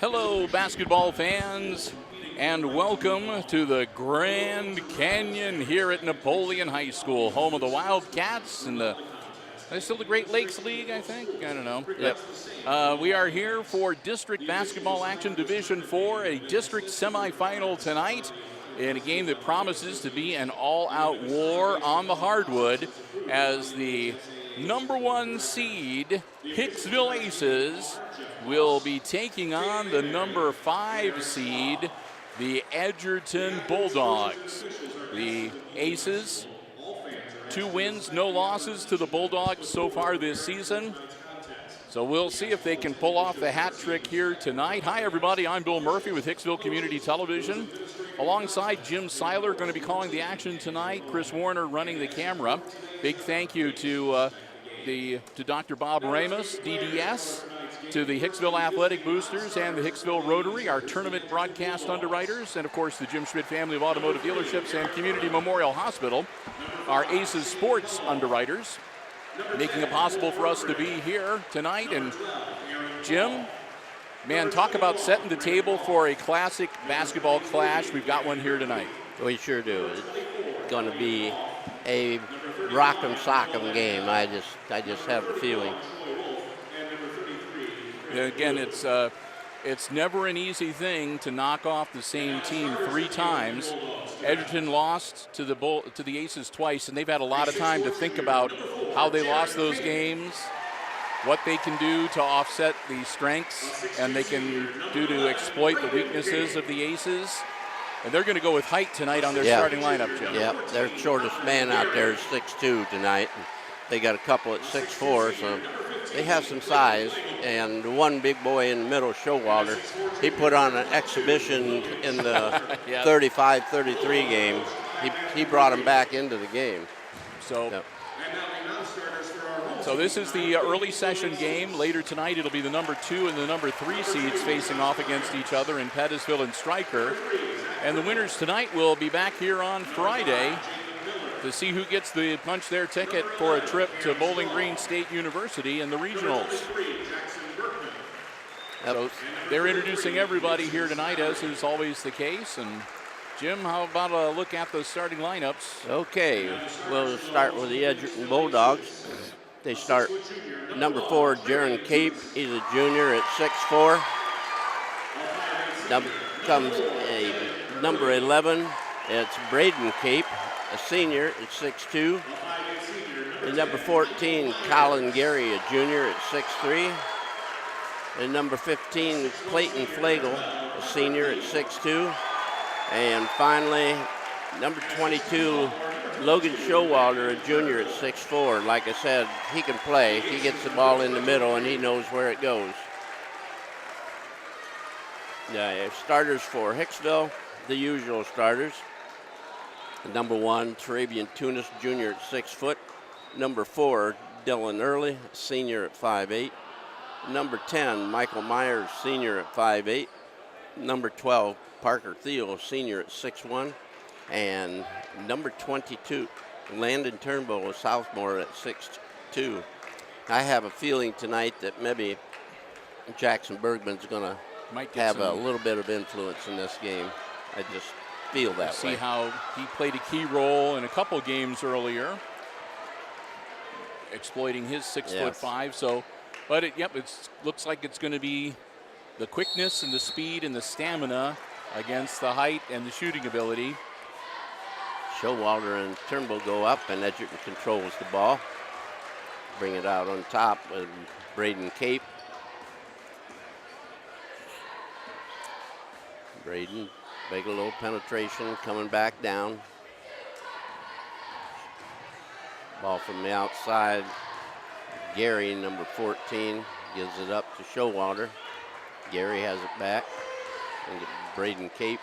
Hello, basketball fans, and welcome to the Grand Canyon here at Napoleon High School, home of the Wildcats and there's still the Great Lakes League, I think. I don't know. Yep. We are here for district basketball action, Division IV, a district semifinal tonight in a game that promises to be an all-out war on the hardwood as the number 1 seed, Hicksville Aces, will be taking on the number 5 seed, the Edgerton Bulldogs. The Aces, 2 wins, no losses to the Bulldogs so far this season. So we'll see if they can pull off the hat trick here tonight. Hi, everybody. I'm Bill Murphy with Hicksville Community Television. Alongside Jim Seiler, going to be calling the action tonight. Chris Warner running the camera. Big thank you to Dr. Bob Ramos, DDS, to the Hicksville Athletic Boosters and the Hicksville Rotary, our tournament broadcast underwriters, and of course the Jim Schmidt family of automotive dealerships and Community Memorial Hospital, our Aces Sports underwriters, making it possible for us to be here tonight. And Jim, man, talk about setting the table for a classic basketball clash. We've got one here tonight. We sure do. It's going to be a rock'em sock'em game. I just have the feeling. Again, it's never an easy thing to knock off the same team 3 times. Edgerton lost to the Aces twice, and they've had a lot of time to think about how they lost those games, what they can do to offset the strengths, and they can do to exploit the weaknesses of the Aces. And they're going to go with height tonight on their starting lineup, Jim. Yep, their shortest man out there is 6'2" tonight. They got a couple at 6'4", so they have some size. And the one big boy in the middle, Showalter, he put on an exhibition in the 35-33 game. He brought him back into the game. So this is the early session game. Later tonight, it'll be the number 2 and the number 3 seeds facing off against each other in Pettisville and Stryker. And the winners tonight will be back here on Friday to see who gets the punch their ticket for a trip to Bowling Green State University in the regionals. So they're introducing everybody here tonight, as is always the case. And Jim, how about a look at the starting lineups? Okay, we'll start with the Edgerton Bulldogs. They start number 4, Jaron Cape. He's a junior at 6'4". Comes a number 11. It's Braden Cape, a senior at 6'2". And number 14, Colin Gary, a junior at 6'3". And number 15, Clayton Flagel, a senior at 6'2". And finally, number 22, Logan Showalter, a junior at 6'4". Like I said, he can play. He gets the ball in the middle and he knows where it goes. Starters for Hicksville, the usual starters. Number 1, Tarabian Tunis, junior at 6 foot. Number 4, Dylan Early, senior at 5'8". Number 10, Michael Myers, senior at 5'8". Number 12, Parker Thiel, senior at 6'1". And number 22, Landon Turnbull, a sophomore at 6'2". I have a feeling tonight that maybe Jackson Bergman's going to have a little bit of influence in this game. I just feel that way. See how he played a key role in a couple games earlier, exploiting his 6'5". So, but it looks like it's going to be the quickness and the speed and the stamina against the height and the shooting ability. Showalter and Turnbull go up, and Edgerton controls the ball. Bring it out on top with Braden Cape. Braden, make a little penetration, coming back down. Ball from the outside. Gary, number 14, gives it up to Showalter. Gary has it back. And Braden Cape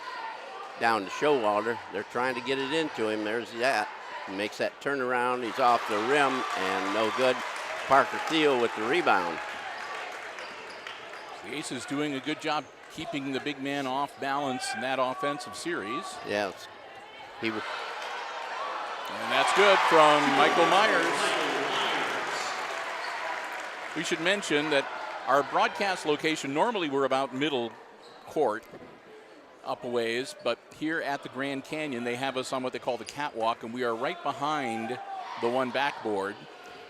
down to Showalter. They're trying to get it into him. There's that. He makes that turnaround. He's off the rim and no good. Parker Thiel with the rebound. The Aces doing a good job keeping the big man off balance in that offensive series. Yes. And that's good from Michael Myers. We should mention that our broadcast location, normally we're about middle court up a ways, but here at the Grand Canyon, they have us on what they call the catwalk, and we are right behind the one backboard.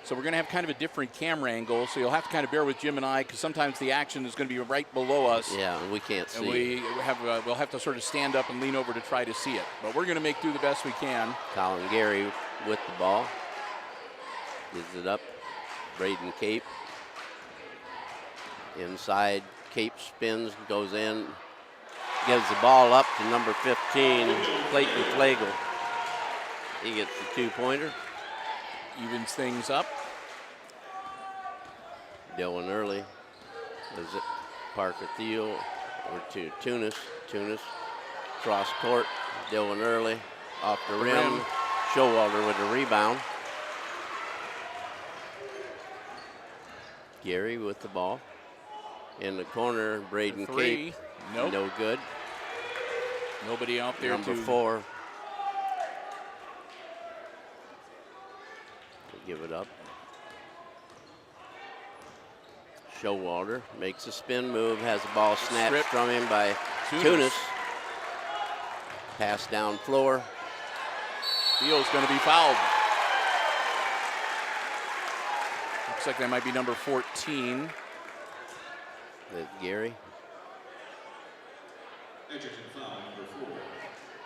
So we're going to have kind of a different camera angle, so you'll have to kind of bear with Jim and I, because sometimes the action is going to be right below us. Yeah, and we can't see. And we'll have to sort of stand up and lean over to try to see it. But we're going to make do the best we can. Colin Gary with the ball. Gives it up. Braden Cape. Inside, Cape spins, goes in. Gives the ball up to number 15, Clayton Flagel. He gets the two-pointer. Evens things up. Dylan Early gives it Parker Thiel over to Tunis. Tunis cross court. Dylan Early off the rim. Showalter with a rebound. Gary with the ball. In the corner, Braden Cape. Nope. No good. Nobody out there. Number 4. Give it up. Showalter makes a spin move, has the ball snatched from him by Tunis. Pass down floor. Thiel's going to be fouled. Looks like that might be number 14. With Gary. Edgerton foul number 4.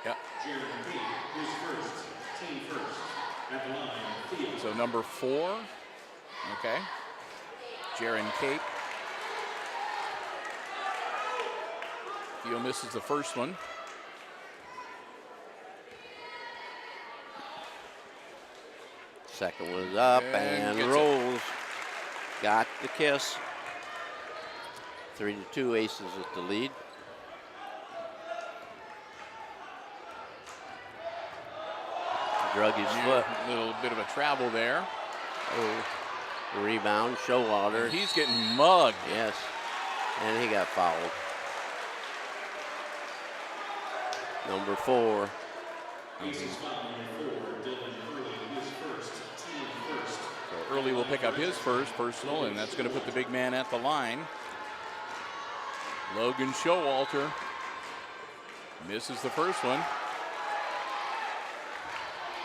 Yep. Jared Pete, his first, team first. At the line, Thiel. So number 4. Okay. Jaron Cape. Thiel misses the first one. Second one's up and rolls. Got the kiss. 3-2 Aces with the lead. Drug his foot. A little bit of a travel there. Oh, rebound, Showalter. He's getting mugged. Yes, and he got fouled. Number 4. Aces foul number 4, Dylan Early, his first, team first. So Early will pick up his first personal, and that's going to put the big man at the line. Logan Showalter misses the first one.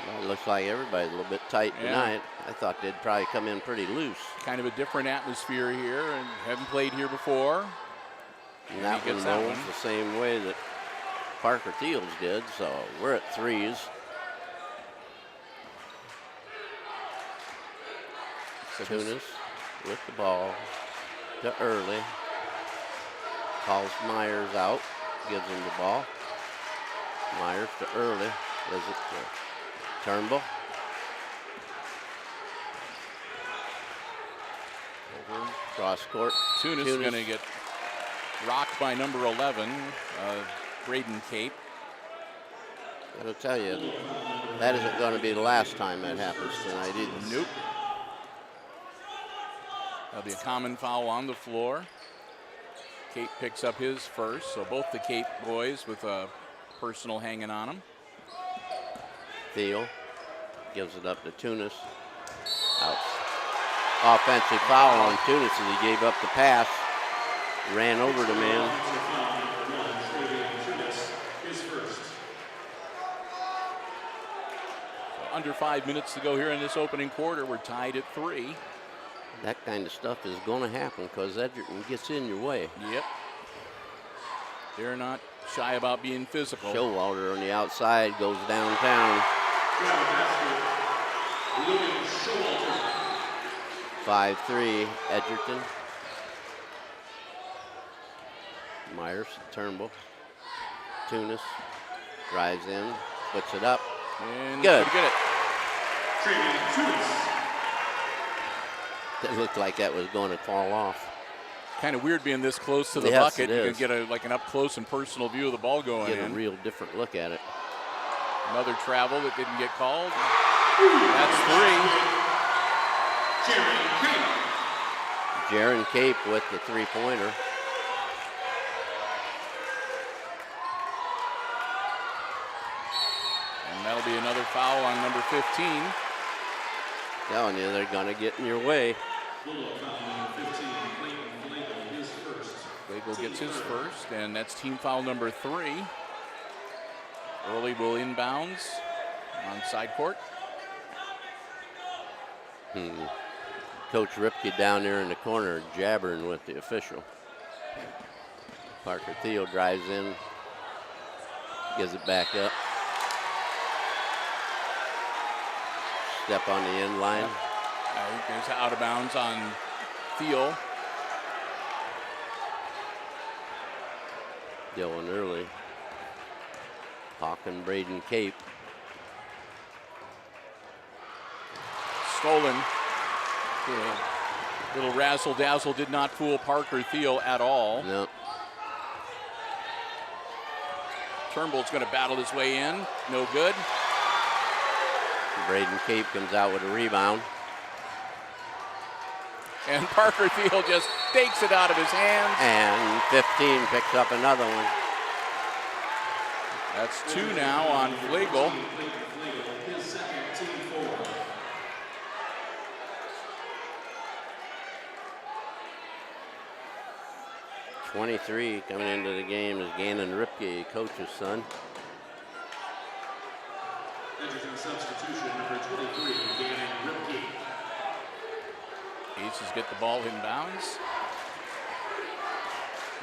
Well, it looks like everybody's a little bit tight tonight. I thought they'd probably come in pretty loose. Kind of a different atmosphere here, and haven't played here before. And that one rolls the same way that Parker Thiels did, so we're at 3s. So Tunis with the ball to Early. Calls Myers out, gives him the ball. Myers to Early, does it to Turnbull. Over cross court. Tunis is going to get rocked by number 11, Braden Cape. I gotta tell you, that isn't going to be the last time that happens tonight either. Nope. That'll be a common foul on the floor. Cape picks up his first, so both the Cape boys with a personal hanging on them. Thiel gives it up to Tunis. Out. Offensive foul on Tunis as he gave up the pass. Ran over the man. So under 5 minutes to go here in this opening quarter. We're tied at 3. That kind of stuff is going to happen because Edgerton gets in your way. Yep. They're not shy about being physical. Showalter on the outside goes downtown. 5-3 Edgerton. Myers, Turnbull. Tunis drives in, puts it up. And good. Get it. It looked like that was going to fall off. Kind of weird being this close to the Yes, bucket. it You is. can get like an up close and personal view of the ball going Get in. a real different look at it. Another travel that didn't get called. That's 3. Jaron Cape with the three-pointer. And that'll be another foul on number 15. Telling you, they're going to get in your way. Flagel Flagel gets his first, and that's team foul number 3. Early will inbounds on side court. Coach Ripke down there in the corner jabbering with the official. Parker Thiel drives in, gives it back up. Step on the end line. I think there's out of bounds on Thiel. Dylan Early. Hawk and Braden Cape. Stolen. Little razzle-dazzle did not fool Parker Thiel at all. No. Turnbull's going to battle his way in. No good. Braden Cape comes out with a rebound. And Parker Thiel just takes it out of his hands. And 15 picks up another one. That's 2 now on Flagel. His second, team foul. 23 coming into the game is Gannon Ripke, coach's son. Edgerton substitution, number 23, Gannon Ripke. Aces get the ball inbounds.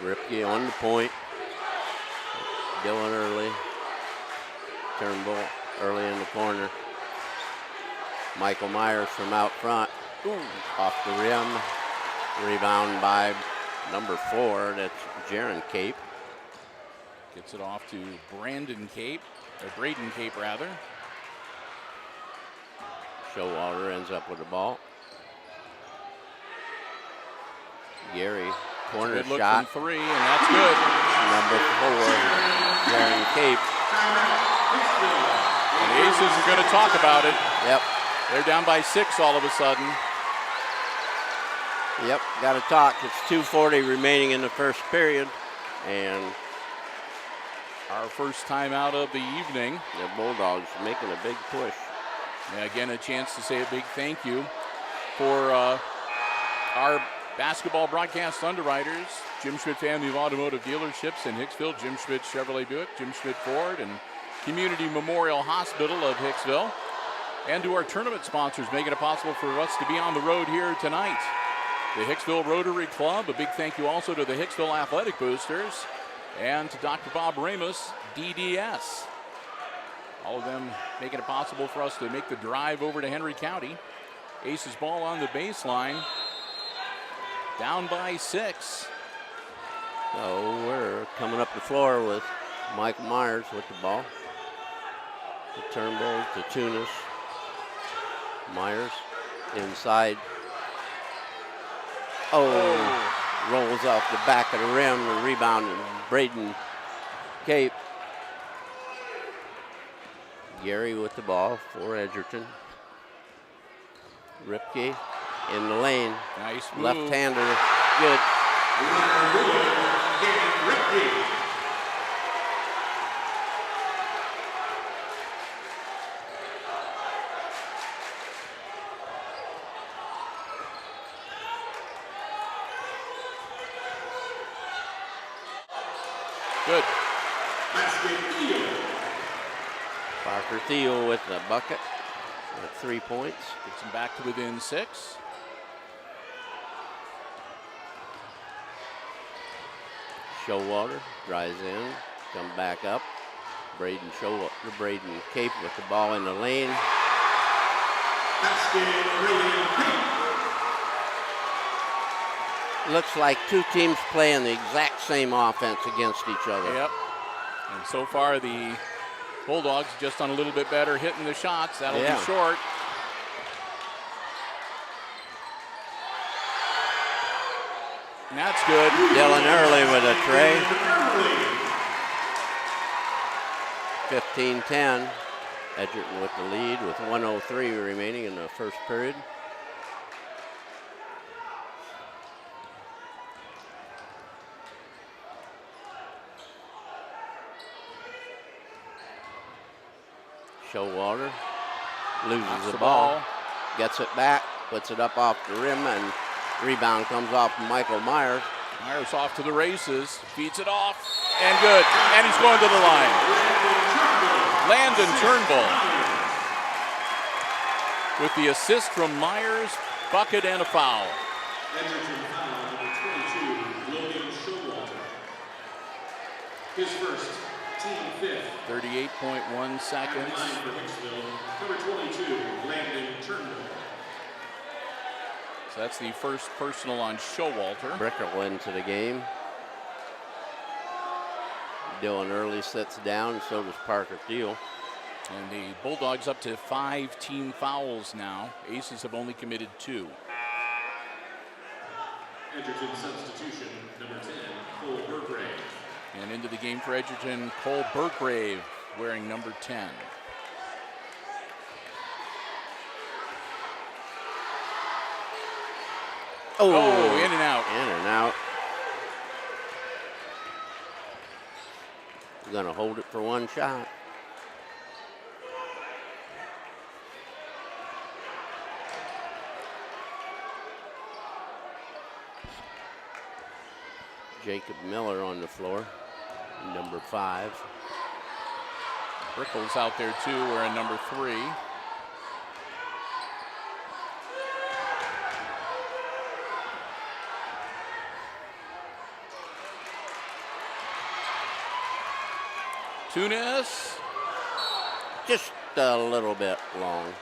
Ripke on the point. Dylan Early. Turnbull early in the corner. Michael Myers from out front. Ooh. Off the rim. Rebound by number 4. That's Jaron Cape. Gets it off to Brandon Cape, or Braden Cape rather. Showalter ends up with the ball. Gary, corner Good look shot. from 3, and that's good. Number 4, Jaron Cape. And the Aces are going to talk about it. Yep. They're down by 6 all of a sudden. Yep, got to talk. It's 2:40 remaining in the first period. And Our first time out of the evening. the Bulldogs making a big push. And again, a chance to say a big thank you for our basketball broadcast underwriters, Jim Schmidt Family of Automotive Dealerships in Hicksville, Jim Schmidt Chevrolet Buick, Jim Schmidt Ford, and Community Memorial Hospital of Hicksville. And to our tournament sponsors, making it possible for us to be on the road here tonight. The Hicksville Rotary Club, a big thank you also to the Hicksville Athletic Boosters, and to Dr. Bob Ramos, DDS. All of them making it possible for us to make the drive over to Henry County. Aces ball on the baseline. Down by 6. So we're coming up the floor with Michael Myers with the ball. To Turnbull, to Tunis. Myers inside. Rolls off the back of the rim. The rebound and Braden Cape. Gary with the ball for Edgerton. Ripke in the lane. Nice move. Left-hander, good. Good. Parker Thiel with the bucket with 3 points. Gets him back to within 6. Showalter drives in, come back up. Braden Cape with the ball in the lane. Looks like two teams playing the exact same offense against each other. Yep. And so far the Bulldogs just on a little bit better hitting the shots. That'll be short. And that's good. Dylan Early with a tray. 15-10. Edgerton with the lead with 1:03 remaining in the first period. Showalter loses the ball, gets it back, puts it up off the rim, and rebound comes off Michael Myers. Myers off to the races, feeds it off, and good. And he's going to the line. Landon Turnbull with the assist from Myers, bucket and a foul. Edgerton foul number 22, William Showalter. His first, team fifth. 38.1 seconds. At the line for Hicksville, number 22, Landon Turnbull. So that's the first personal on Showalter. Brickell into the game. Dylan Early sits down, so does Parker Thiel. And the Bulldogs up to 5 team fouls now. Aces have only committed 2. Edgerton substitution, number 10, Cole Burgrave. And into the game for Edgerton, Cole Burgrave wearing number 10. Oh, in and out. In and out. Gonna hold it for one shot. Jacob Miller on the floor, number 5. Brickell's out there too, wearing number 3. Tunis. Just a little bit long.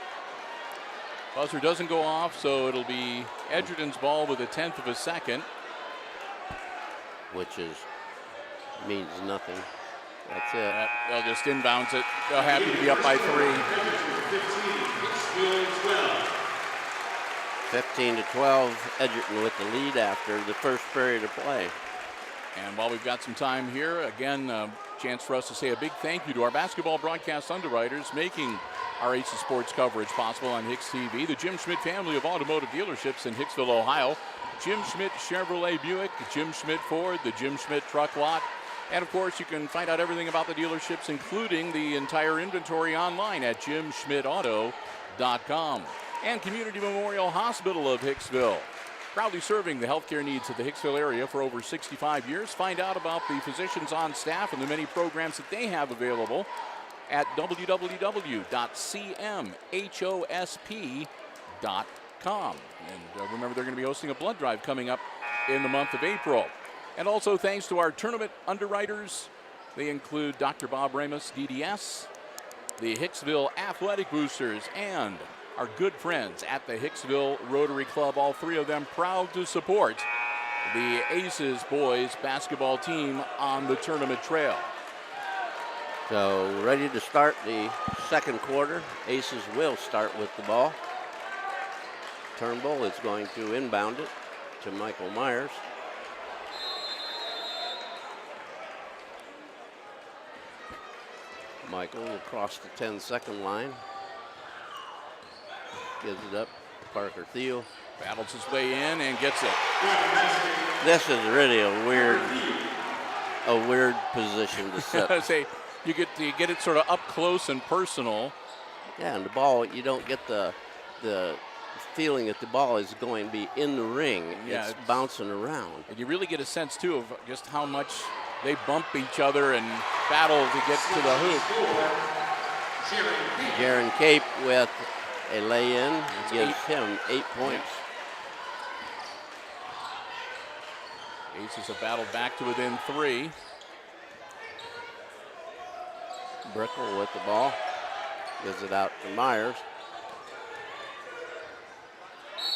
Buzzer doesn't go off, so it'll be Edgerton's ball with 1/10 of a second. Which means nothing. That's it. They'll just inbounds it. They're happy to be up by 3. 15-12, Edgerton with the lead after the first period of play. And while we've got some time here, again, a chance for us to say a big thank you to our basketball broadcast underwriters making our Aces Sports coverage possible on HIX-TV. The Jim Schmidt family of automotive dealerships in Hicksville, Ohio. Jim Schmidt Chevrolet Buick, Jim Schmidt Ford, the Jim Schmidt Truck Lot. And of course, you can find out everything about the dealerships, including the entire inventory online at jimschmidtauto.com. And Community Memorial Hospital of Hicksville, proudly serving the healthcare needs of the Hicksville area for over 65 years. Find out about the physicians on staff and the many programs that they have available at www.cmhosp.com. And remember, they're going to be hosting a blood drive coming up in the month of April. And also thanks to our tournament underwriters. They include Dr. Bob Ramos, DDS, the Hicksville Athletic Boosters, and our good friends at the Hicksville Rotary Club. All 3 of them proud to support the Aces boys basketball team on the tournament trail. So ready to start the second quarter. Aces will start with the ball. Turnbull is going to inbound it to Michael Myers. Michael will cross the 10-second line. Gives it up to Parker Thiel. Battles his way in and gets it. This is really a weird position to set. Say, you get it sort of up close and personal. Yeah, and the ball, you don't get the feeling that the ball is going to be in the ring. Yeah, it's bouncing around. And you really get a sense, too, of just how much they bump each other and battle to get to the hoop. Jaron Cape with a lay-in gives him 8 points. Aces have battled back to within 3. Brickell with the ball. Gives it out to Myers.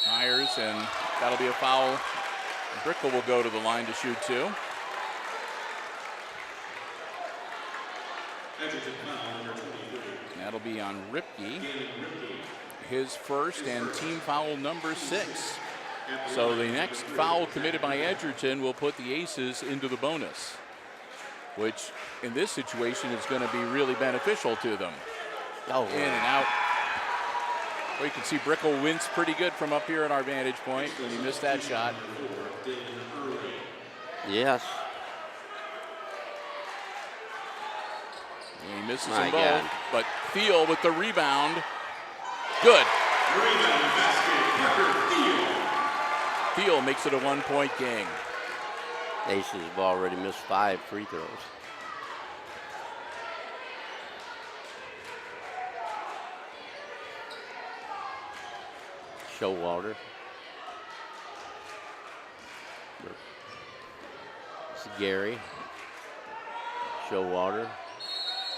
Myers, and that'll be a foul. Brickell will go to the line to shoot 2. That'll be on Ripke. His first and team foul number 6. So the next foul committed by Edgerton will put the Aces into the bonus, which in this situation is going to be really beneficial to them. Oh, in and out. Well, you can see Brickell wins pretty good from up here at our vantage point when he missed that shot. Yes. And he misses them both, but Thiel with the rebound. Good. Thiel makes it a 1-point game. Aces have already missed 5 free throws. Showalter. It's Gary. Showalter.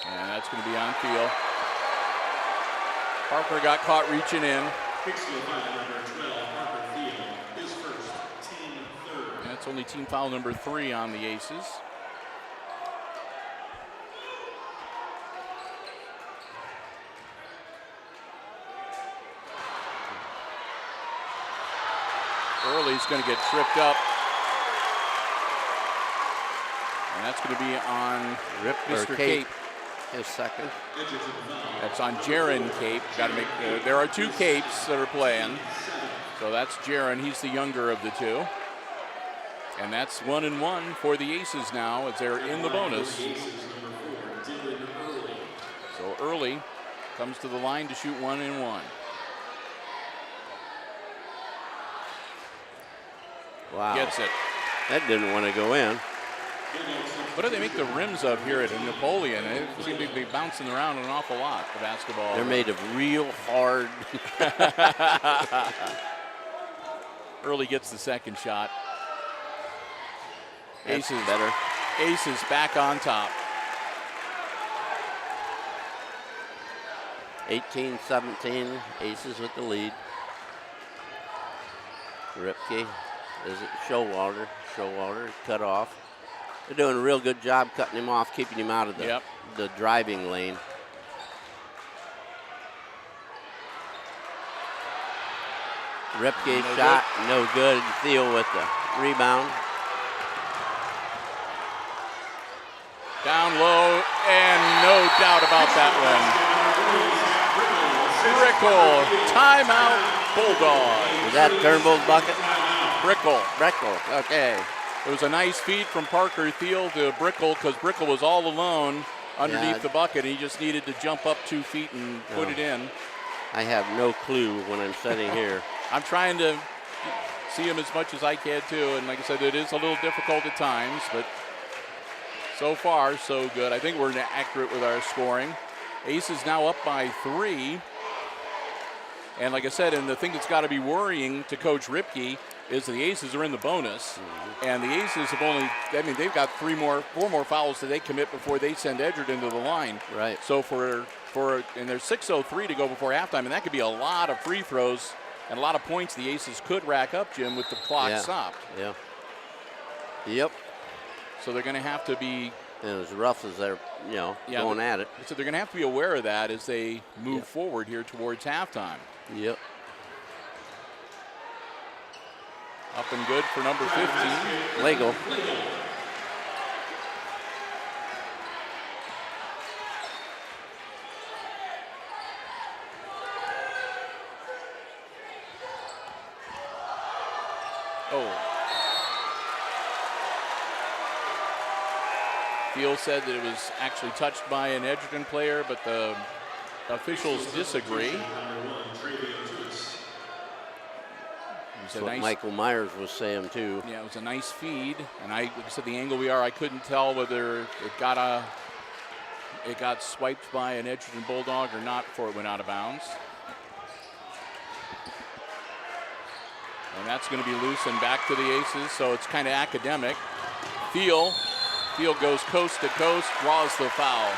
And that's going to be on field. Parker got caught reaching in. Hicksville foul number 12, Parker Field, his first, team third. And that's only team foul number 3 on the Aces. Early's going to get tripped up. And that's going to be on Mr. Cape. His second. That's on Jaron Cape. Got to make. There are 2 Capes that are playing. So that's Jaron. He's the younger of the 2. And that's 1-1 for the Aces now as they're in the bonus. So Early comes to the line to shoot 1-1. Wow. Gets it. That didn't want to go in. What do they make the rims of here at Napoleon? They seem to be bouncing around an awful lot, the basketball. They're made of real hard. Early gets the second shot. That's Aces better. Aces back on top. 18-17, Aces with the lead. Ripke, is it Showalter? Showalter cut off. They're doing a real good job cutting him off, keeping him out of the driving lane. Ripke shot, no good. Thiel with the rebound. Down low, and no doubt about that one. Brickle, timeout, Bulldogs. Was that Turnbull's bucket? Brickle. Okay. It was a nice feed from Parker Thiel to Brickle because Brickle was all alone underneath the bucket. He just needed to jump up 2 feet and put it in. I have no clue when I'm sitting here. I'm trying to see him as much as I can too, and like I said, it is a little difficult at times, but so far so good. I think we're accurate with our scoring. Aces now up by 3. And like I said, and the thing that's got to be worrying to Coach Ripke is the Aces are in the bonus, and the Aces have only, I mean, they've got 4 more fouls that they commit before they send Edgerton to the line. Right. So and there's 6:03 to go before halftime, and that could be a lot of free throws and a lot of points the Aces could rack up, Jim, with the clock stopped. Yeah. Yep. So they're going to have to be. And as rough as they're, going at it. So they're going to have to be aware of that as they move forward here towards halftime. Yep. Up and good for number 15. Legal. Thiel said that it was actually touched by an Edgerton player, but the officials disagree. That's what Michael Myers was saying too. Yeah, it was a nice feed, and like I said, the angle we are, I couldn't tell whether it got swiped by an Edgerton Bulldog or not before it went out of bounds. And that's going to be loose and back to the Aces, so it's kind of academic. Thiel goes coast to coast, draws the foul.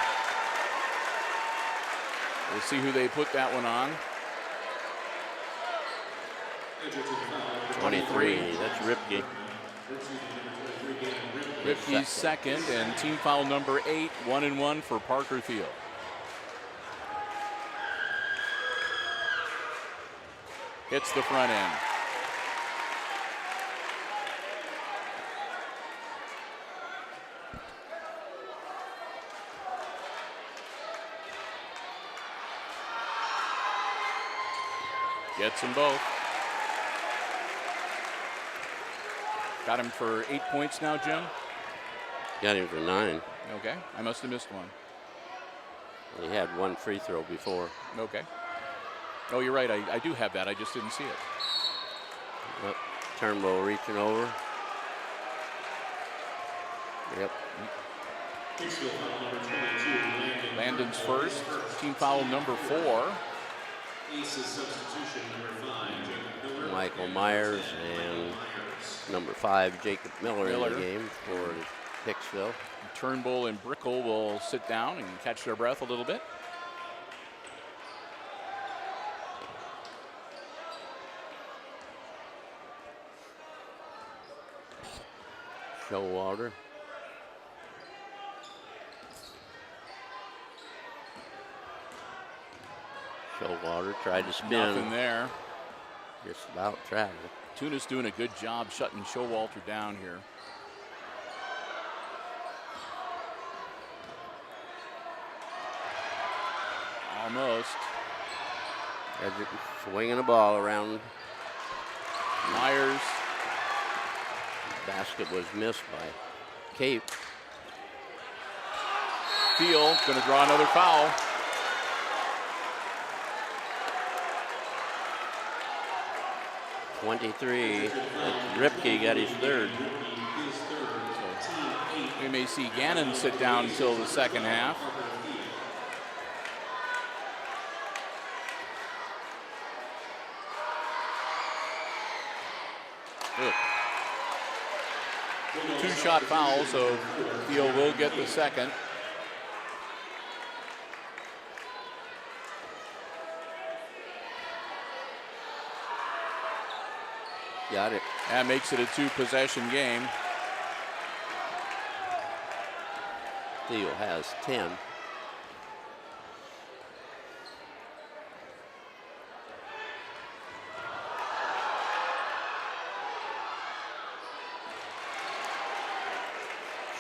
We'll see who they put that one on. 23, that's Ripke. Ripke's second, and team foul number 8, 1-1 for Parker Thiel. Hits the front end. Gets them both. Got him for 8 points now, Jim? Got him for 9. Okay, I must have missed one. He had 1 free throw before. Okay. Oh, you're right, I do have that, I just didn't see it. Turnbull reaching over. Yep. Hicksville foul number 22, Landon's first. Team foul number 4. Aces substitution number 5, Jacob Miller. Michael Myers and number 5, Jacob Miller in the game for Hicksville. Turnbull and Brickell will sit down and catch their breath a little bit. Showalter. Showalter tried to spin. Nothing there. Just about traveled. Tunis doing a good job shutting Showalter down here. Almost. Edgerton swinging the ball around. Myers. Basket was missed by Cape. Thiel going to draw another foul. .23. Ripke got his third. We may see Gannon sit down until the second half. Good. 2-shot foul, so Thiel will get the second. Got it. That makes it a 2-possession game. Thiel has 10.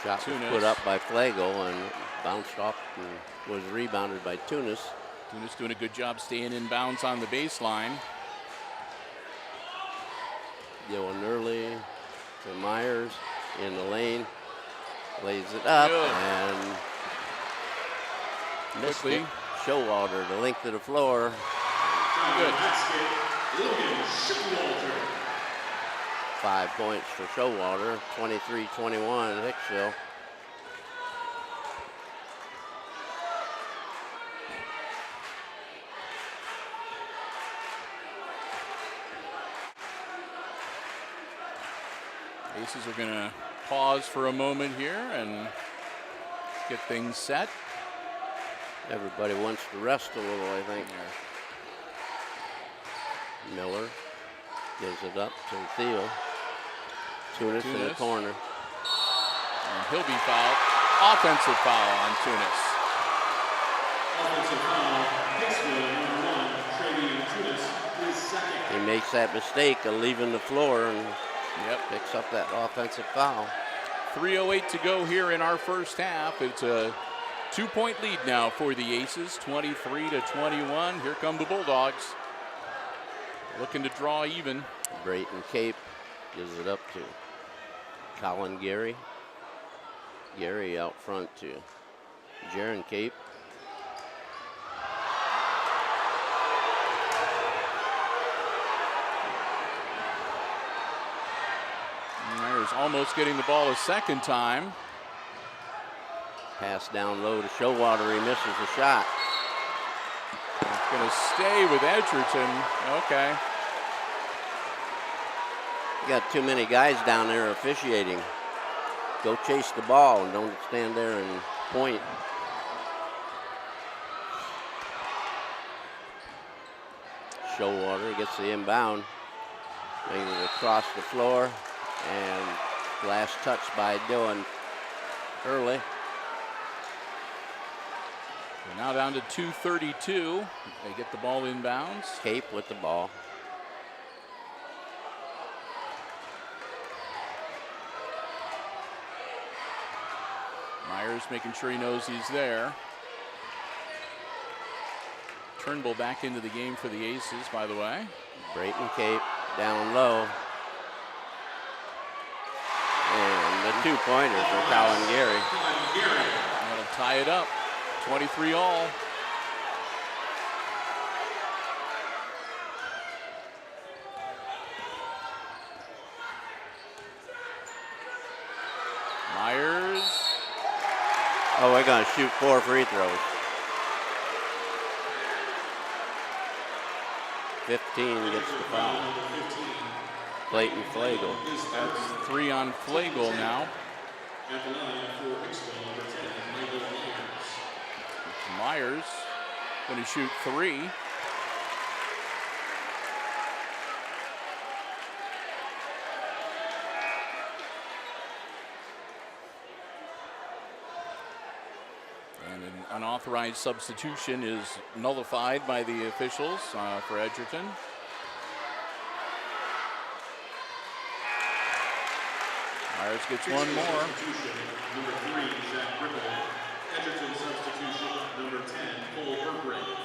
Shot was put up by Flago and bounced off and was rebounded by Tunis. Tunis doing a good job staying in bounds on the baseline. Going early to Myers in the lane. Lays it up and missed it. Showalter, the length of the floor. Good. 5 points for Showalter, 23-21 Hicksville. Aces are going to pause for a moment here and get things set. Everybody wants to rest a little, I think. Miller gives it up to Thiel. Tunis in the corner. And he'll be fouled. Offensive foul on Tunis. Offensive foul, Hicksville, number 1, Travian Tunis, his second. He makes that mistake of leaving the floor and picks up that offensive foul. 3:08 to go here in our first half. It's a 2-point lead now for the Aces, 23-21. Here come the Bulldogs. Looking to draw even. Brayton Cape gives it up to Colin Gary. Gary out front to Jaron Cape. Myers almost getting the ball a second time. Pass down low to Showalter. He misses the shot. It's going to stay with Edgerton. Okay. You got too many guys down there officiating. Go chase the ball and don't stand there and point. Showalter gets the inbound. Making it across the floor. And last touch by Dylan Early. We're now down to 2:32. They get the ball inbounds. Cape with the ball. Myers making sure he knows he's there. Turnbull back into the game for the Aces, by the way. Brayton Cape down low. And the 2-pointer for Colin Gary. That'll tie it up. 23 all. Myers Oh, we're going to shoot 4 free throws. 15 gets the foul. Clayton Flagel. That's 3 on Flagel now. At the line for Hicksville, number 10, Napoleon District. Myers going to shoot 3. And an unauthorized substitution is nullified by the officials for Edgerton. Myers gets one more. Substitution, number 3, Zach Ripple. Edgerton substitution, number 10, Cole Bergrave.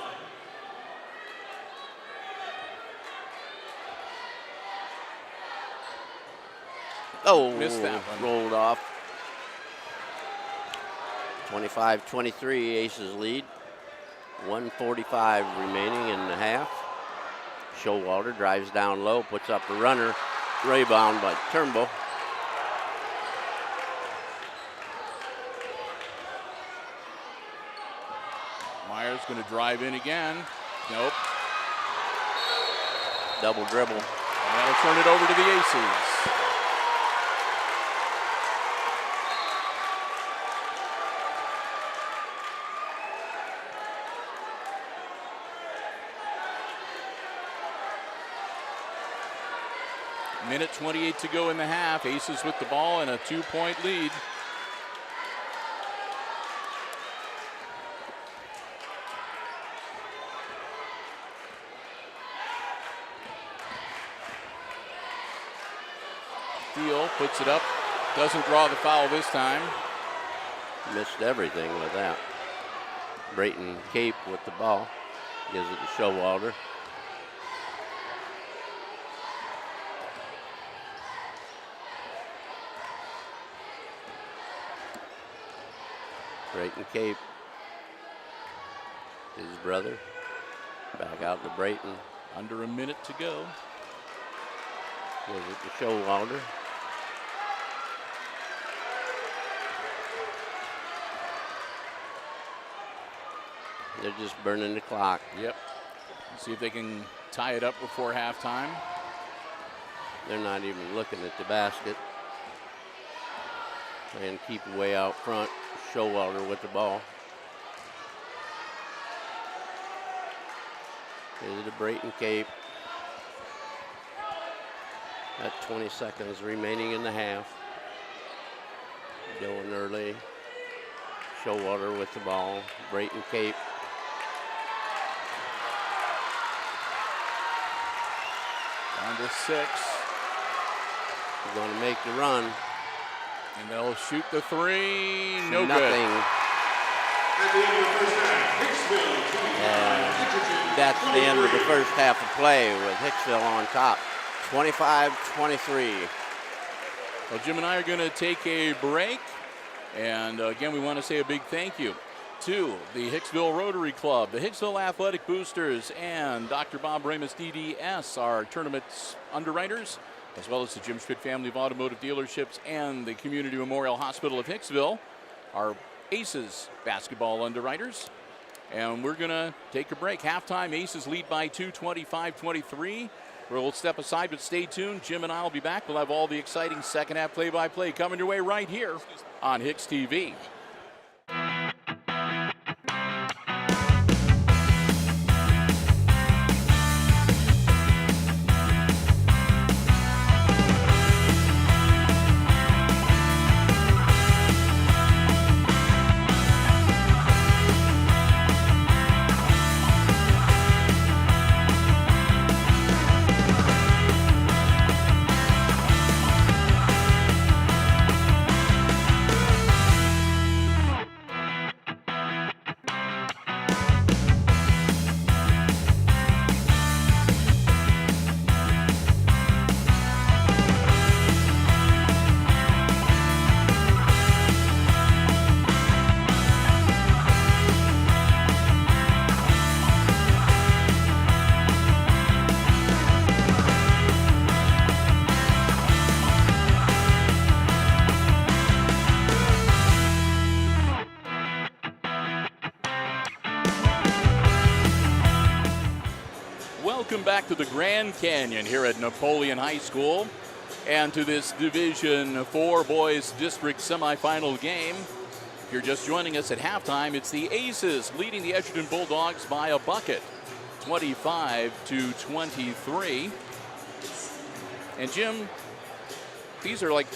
Oh, Missed that one. Rolled off. 25-23, Aces lead. 1:45 remaining in the half. Showalter drives down low, puts up the runner. Rebound by Turnbull. Myers going to drive in again. Nope. Double dribble. And that'll turn it over to the Aces. Minute 28 to go in the half. Aces with the ball and a 2-point lead. Steele puts it up. Doesn't draw the foul this time. Missed everything with that. Brayton Cape with the ball. Gives it to Showalter. Brayton Cape, his brother, back out to Brayton. Under a minute to go. Gives it to Showalter. They're just burning the clock. Yep. See if they can tie it up before halftime. They're not even looking at the basket. And keep away out front. Showalter with the ball. Here's the Brayton Cape. At 20 seconds remaining in the half. Dylan Early. Showalter with the ball. Brayton Cape. Down to 6. They're going to make the run. And they'll shoot the 3. No Nothing. good. At the end of the first half, Hicksville 25, Edgerton That's the end of the 23. first half of play with Hicksville on top. 25-23. Well, Jim and I are going to take a break. And again, we want to say a big thank you to the Hicksville Rotary Club, the Hicksville Athletic Boosters, and Dr. Bob Ramus, DDS, our tournament's underwriters, as well as the Jim Schmidt family of automotive dealerships and the Community Memorial Hospital of Hicksville, our Aces basketball underwriters. And we're going to take a break. Halftime, Aces lead by 2, 25-23. We'll step aside, but stay tuned. Jim and I will be back. We'll have all the exciting second half play-by-play coming your way right here on HIX-TV. Welcome back to the Grand Canyon here at Napoleon High School and to this Division IV Boys District semifinal game. If you're just joining us at halftime, it's the Aces leading the Edgerton Bulldogs by a bucket, 25-23. And Jim, these are like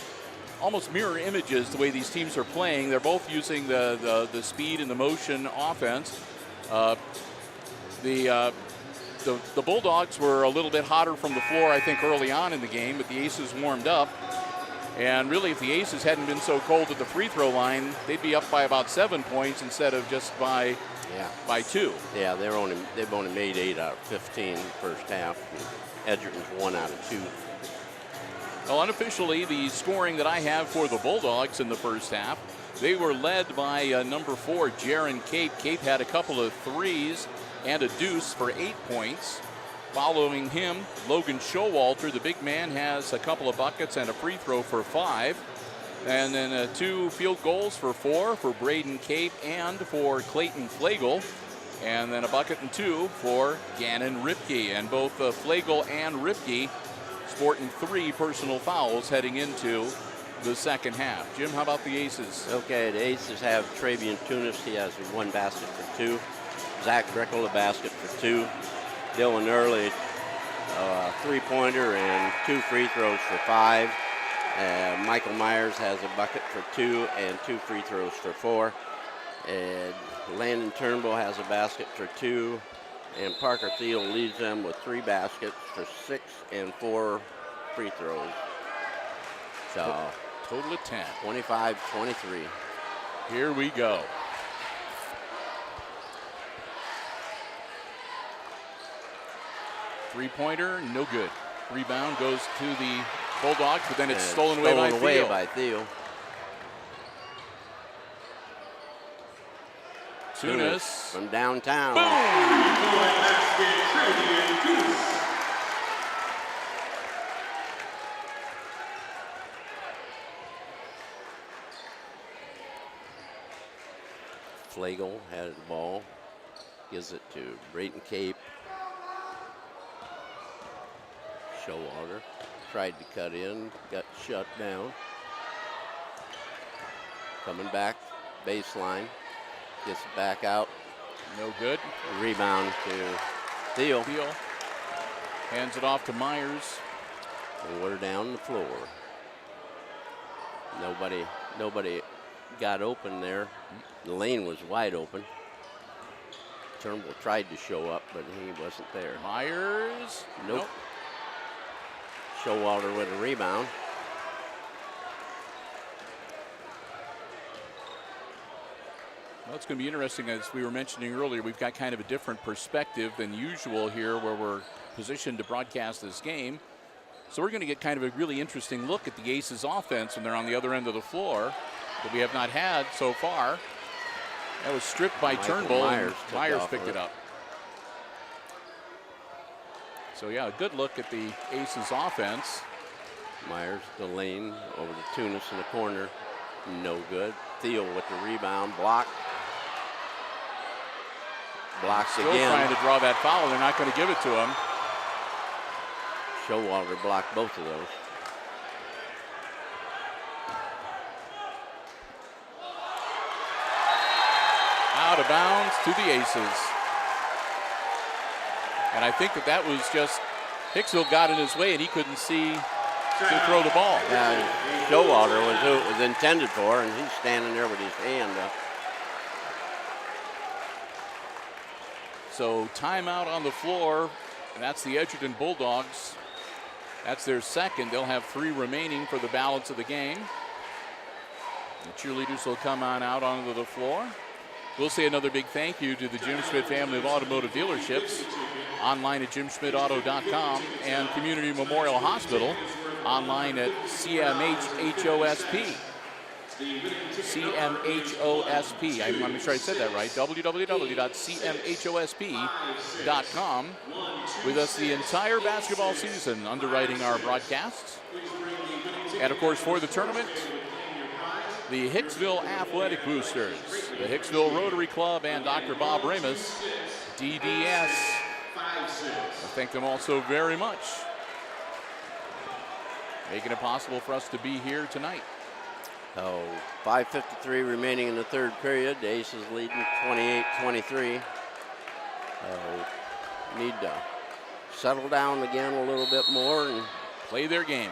almost mirror images the way these teams are playing. They're both using the speed and the motion offense. The Bulldogs were a little bit hotter from the floor, I think, early on in the game, but the Aces warmed up. And really, if the Aces hadn't been so cold at the free throw line, they'd be up by about 7 points instead of just by 2. Yeah, they've only made 8 out of 15 first half. Edgerton's 1 out of 2. Well, unofficially, the scoring that I have for the Bulldogs in the first half, they were led by number 4, Jaron Cape. Cape had a couple of threes and a deuce for 8 points. Following him, Logan Showalter, the big man, has a couple of buckets and a free throw for 5. And then 2 field goals for 4 for Braden Cape and for Clayton Flagel. And then a bucket and 2 for Gannon Ripke. And both Flagel and Ripke sporting 3 personal fouls heading into the second half. Jim, how about the Aces? Okay, the Aces have Travian Tunis. He has 1 basket for 2. Zach Brickle, a basket for 2. Dylan Early, 3-pointer and 2 free throws for 5. Michael Myers has a bucket for 2 and 2 free throws for 4. And Landon Turnbull has a basket for 2. And Parker Thiel leads them with 3 baskets for 6 and 4 free throws. So total of 10. 25-23. Here we go. Three-pointer, no good. Rebound goes to the Bulldogs, but then it's stolen away by Thiel. Tunis from downtown. Boom! Flagel had the ball, gives it to Brayton Cape. Showalter tried to cut in, got shut down. Coming back, baseline, gets it back out. No good. Rebound to Thiel. Thiel hands it off to Myers. And we're down the floor. Nobody got open there. The lane was wide open. Turnbull tried to show up, but he wasn't there. Myers. Nope. Showalter with a rebound. Well, it's going to be interesting, as we were mentioning earlier. We've got kind of a different perspective than usual here where we're positioned to broadcast this game. So we're going to get kind of a really interesting look at the Aces offense when they're on the other end of the floor that we have not had so far. That was stripped by Turnbull, and Myers picked it up. So, yeah, a good look at the Aces offense. Myers, the lane, over to Tunis in the corner. No good. Thiel with the rebound, block. Blocks Still again. Trying to draw that foul. They're not going to give it to him. Showalter blocked both of those. Out of bounds to the Aces. And I think that was just Hicksville got in his way and he couldn't see to throw the ball. Yeah, Showalter was who it was intended for, and he's standing there with his hand up. So timeout on the floor, and that's the Edgerton Bulldogs. That's their second. They'll have 3 remaining for the balance of the game. The cheerleaders will come on out onto the floor. We'll say another big thank you to the Jim Schmidt family of automotive dealerships, online at jimschmidtauto.com, and Community Memorial Hospital, online at CMHOSP. CMHOSP. I'm sure I said that right. www.cmhosp.com. With us the entire basketball season, underwriting our broadcasts. And of course, for the tournament, the Hicksville Athletic Boosters, the Hicksville Rotary Club, and Dr. Bob Ramus, DDS I thank them also very much, making it possible for us to be here tonight. So 5:53 remaining in the third period. The Aces leading 28-23. Need to settle down again a little bit more and play their game.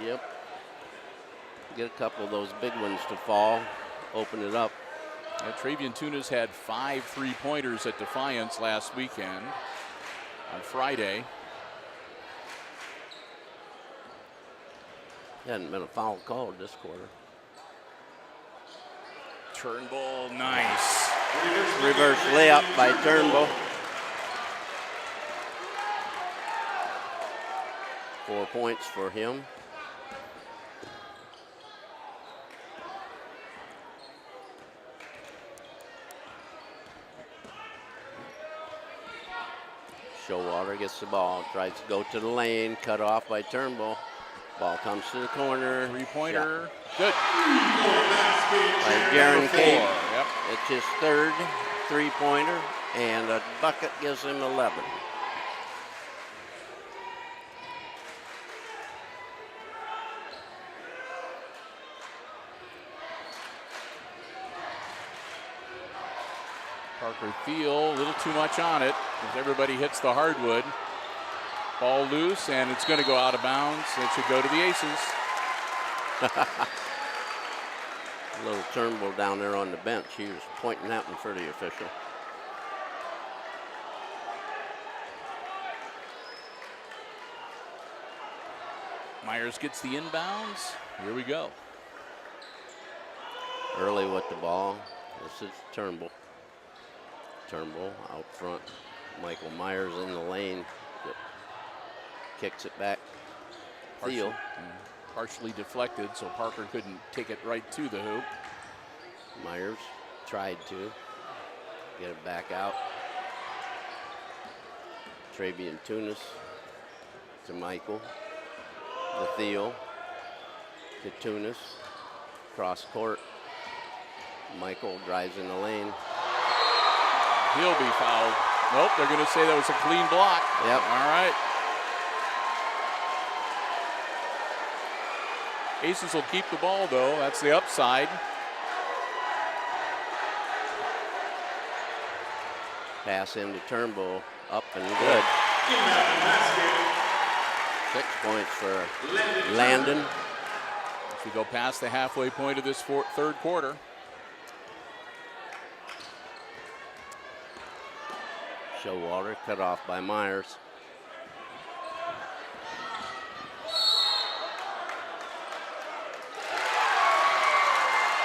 Yep. Get a couple of those big ones to fall, open it up. Yeah, Travian Tunis had 5 3-pointers at Defiance last weekend on Friday. Hadn't been a foul called this quarter. Turnbull, nice. Reverse layup by Turnbull. 4 points for him. Showalter gets the ball, tries to go to the lane, cut off by Turnbull. Ball comes to the corner. 3-pointer, good. By Jaron Cave. Yep. It's his third 3-pointer, and a bucket gives him 11. Parker Thiel, a little too much on it as everybody hits the hardwood. Ball loose, and it's going to go out of bounds. It should go to the Aces. A little Turnbull down there on the bench. He was pointing that one for the official. Myers gets the inbounds. Here we go. Early with the ball. This is Turnbull. Turnbull out front. Michael Myers in the lane. Kicks it back. Thiel. Partially deflected, so Parker couldn't take it right to the hoop. Myers tried to get it back out. Travian Tunis to Michael. To Thiel. To Tunis. Cross court. Michael drives in the lane. He'll be fouled. Nope, they're going to say that was a clean block. Yep. All right. Aces will keep the ball, though. That's the upside. Pass in to Turnbull. Up and good. 6 points for Landon. As we go past the halfway point of this third quarter. Showalter cut off by Myers.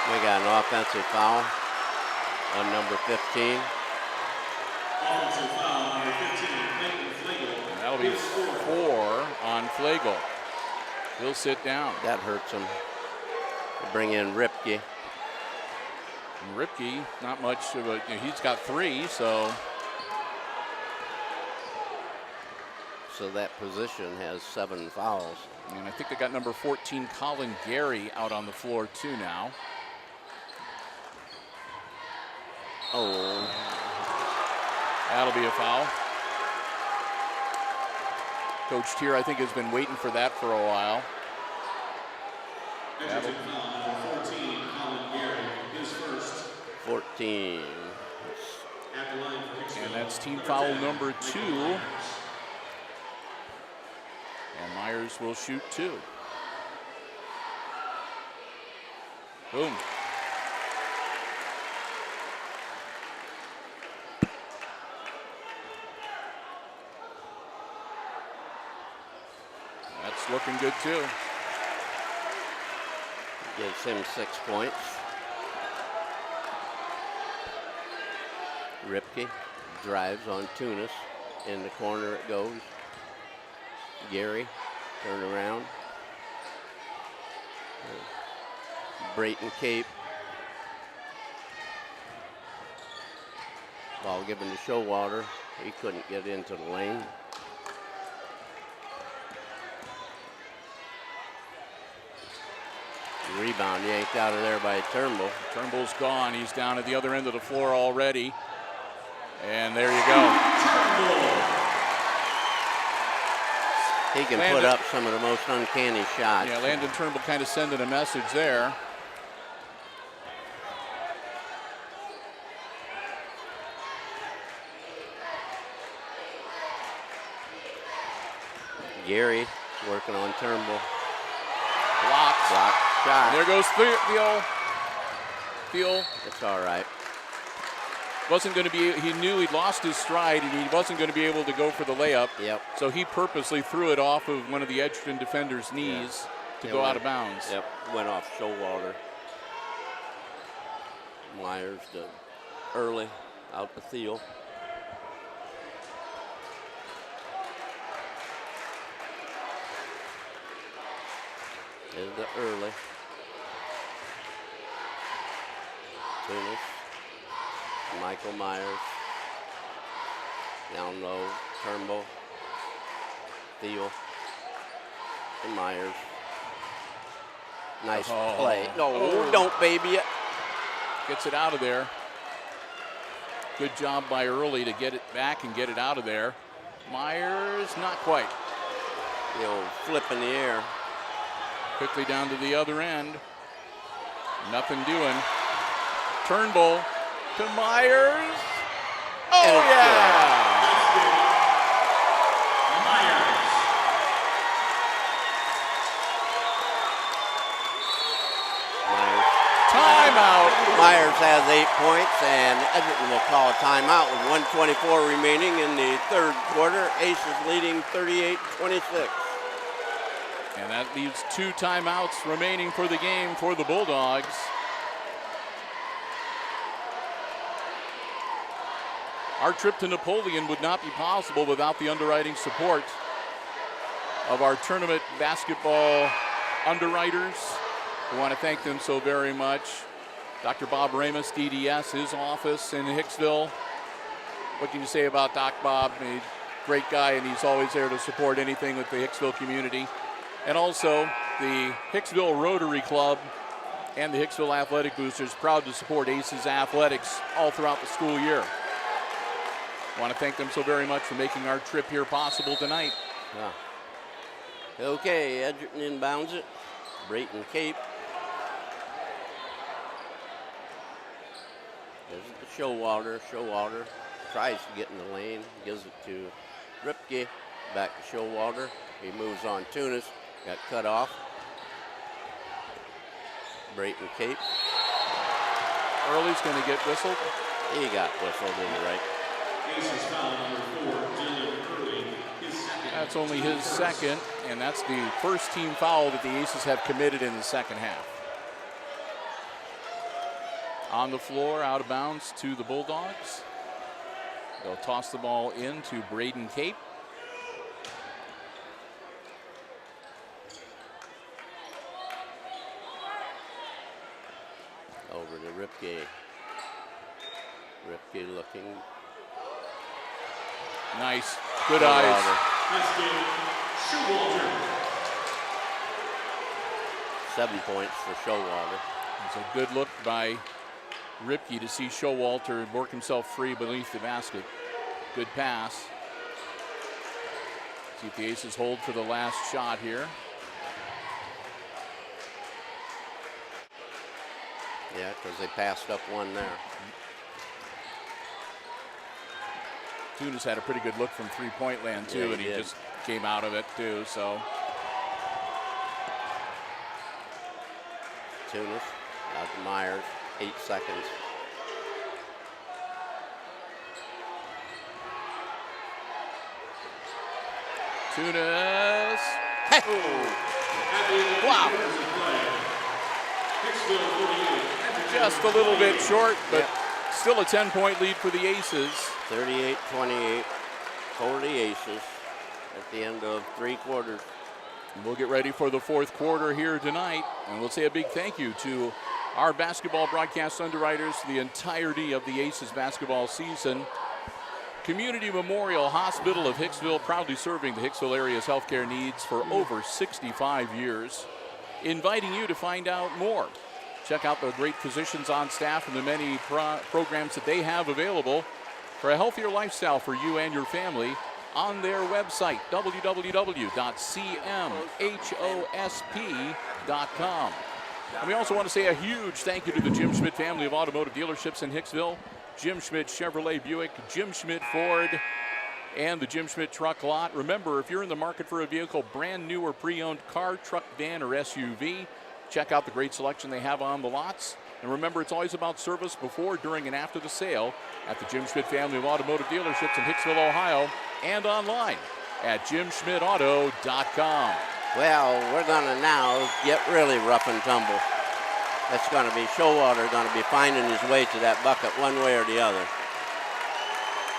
We got an offensive foul on number 15. Offensive foul, number 15, Clayton Flegel. And that'll be 4 on Flegel. He'll sit down. That hurts him. We'll bring in Ripke. And Ripke, not much of a, he's got 3, so. So that position has 7 fouls. And I think they got number 14, Colin Gary, out on the floor too now. Oh. That'll be a foul. Coach Tier, I think, has been waiting for that for a while. Edgerton foul, number 14, Colin Gary, his first. 14. At the line for Hicksville. And that's team foul number 2. And Myers will shoot 2. Boom. That's looking good too. Gives him 6 points. Ripke drives on Tunis. In the corner it goes. Gary, turn around. Brayton Cape. Ball given to Showalter. He couldn't get into the lane. Rebound yanked out of there by Turnbull. Turnbull's gone. He's down at the other end of the floor already. And there you go. He can put up some of the most uncanny shots. Yeah, Landon Turnbull kind of sending a message there. Gary working on Turnbull. Block shot. There goes Thiel. It's all right. Wasn't going to be, he knew he'd lost his stride and he wasn't going to be able to go for the layup. Yep. So he purposely threw it off of one of the Edgerton defenders' knees to go out of bounds. Yep, went off Showalter. Myers to Early, out to Thiel. Is the Early. Tunis. Michael Myers. Down low, Turnbull. Thiel. And Myers. Nice play. No, don't baby it. Gets it out of there. Good job by Early to get it back and get it out of there. Myers, not quite. The old flip in the air. Quickly down to the other end. Nothing doing. Turnbull to Myers. Oh, yeah! Timeout. Myers has 8 points, and Edgerton will call a timeout with 1:24 remaining in the third quarter. Aces leading 38-26. And that leaves 2 timeouts remaining for the game for the Bulldogs. Our trip to Napoleon would not be possible without the underwriting support of our tournament basketball underwriters. We want to thank them so very much. Dr. Bob Ramus, DDS, his office in Hicksville. What can you say about Doc Bob? He's a great guy, and he's always there to support anything with the Hicksville community. And also the Hicksville Rotary Club and the Hicksville Athletic Boosters, proud to support Aces Athletics all throughout the school year. I want to thank them so very much for making our trip here possible tonight. Yeah. Okay, Edgerton inbounds it. Brayton Cape. Gives it to Showalter. Showalter tries to get in the lane. Gives it to Ripke. Back to Showalter. He moves on Tunis. Got cut off. Brayton Cape. Early's going to get whistled. He got whistled in the right. Aces foul number 4, Dylan Early, his second. That's only his second, and that's the first team foul that the Aces have committed in the second half. On the floor, out of bounds to the Bulldogs. They'll toss the ball in to Braden Cape. Over to Ripke. Ripke looking. Nice. Good eyes. This game, Showalter. 7 points for Showalter. It's a good look by Ripke to see Showalter work himself free beneath the basket. Good pass. See if the Aces hold for the last shot here. Yeah, because they passed up one there. Tunis had a pretty good look from three-point land, too, Yeah, and he did. just came out of it, too, so. Tunis, out to Myers, 8 seconds. Tunis. At the end of the Wow. quarters of play, Hicksville 48, Edgerton Just a little bit 28. short, but Yep. still a 10-point lead for the Aces. 38-28 for the Aces at the end of 3 quarters. And we'll get ready for the fourth quarter here tonight, and we'll say a big thank you to our basketball broadcast underwriters for the entirety of the Aces basketball season. Community Memorial Hospital of Hicksville, proudly serving the Hicksville area's healthcare needs for over 65 years. Inviting you to find out more. Check out the great physicians on staff and the many programs that they have available for a healthier lifestyle for you and your family. on their website, www.cmhosp.com. And we also want to say a huge thank you to the Jim Schmidt family of automotive dealerships in Hicksville. Jim Schmidt Chevrolet Buick, Jim Schmidt Ford, and the Jim Schmidt truck lot. Remember, if you're in the market for a vehicle, brand new or pre-owned car, truck, van, or SUV, check out the great selection they have on the lots. And remember, it's always about service before, during, and after the sale at the Jim Schmidt family of automotive dealerships in Hicksville, Ohio, and online at jimschmidtauto.com. Well, we're going to now get really rough and tumble. It's going to be Showalter going to be finding his way to that bucket one way or the other.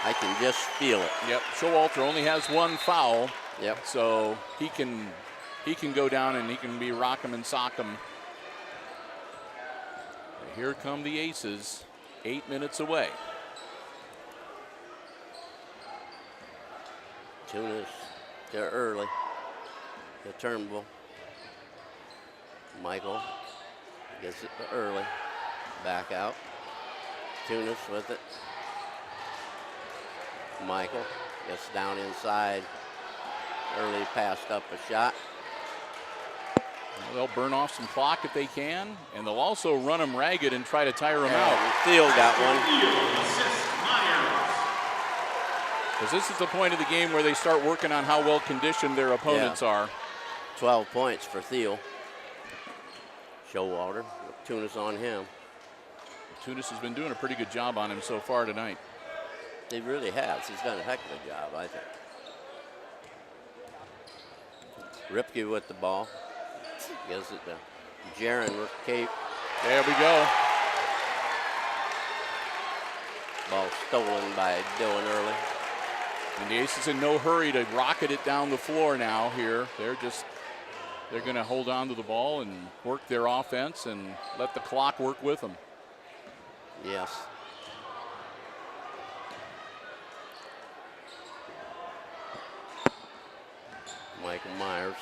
I can just feel it. Yep, Showalter only has one foul. Yep. So he can go down and he can be rock 'em and sock 'em. Here come the Aces, 8 minutes away. Tunis to early. To Turnbull. Michael gets it to early. Back out. Tunis with it. Michael gets down inside. Early passed up a shot. They'll burn off some clock if they can, and they'll also run them ragged and try to tire them out. Thiel got one. Because this is the point of the game where they start working on how well conditioned their opponents are. 12 points for Thiel. Showalter, Tunis on him. Tunis has been doing a pretty good job on him so far tonight. He really has. He's done a heck of a job, I think. Ripke with the ball. Gives it to Jaron with Cape. There we go. Ball stolen by Dylan Early. And the Aces in no hurry to rocket it down the floor now here. They're going to hold on to the ball and work their offense and let the clock work with them. Yes. Michael Myers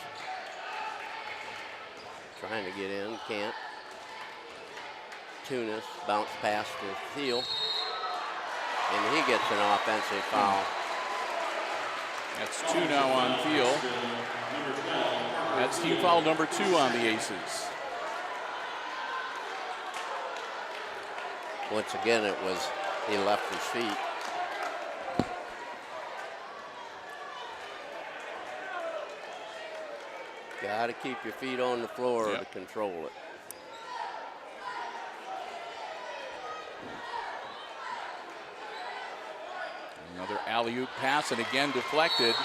trying to get in, can't. Tunis bounce pass to Thiel, and he gets an offensive foul. That's 2 now on Thiel. That's team foul number 2 on the Aces. Once again, he left his feet. Got to keep your feet on the floor to control it. Another alley-oop pass, and again deflected.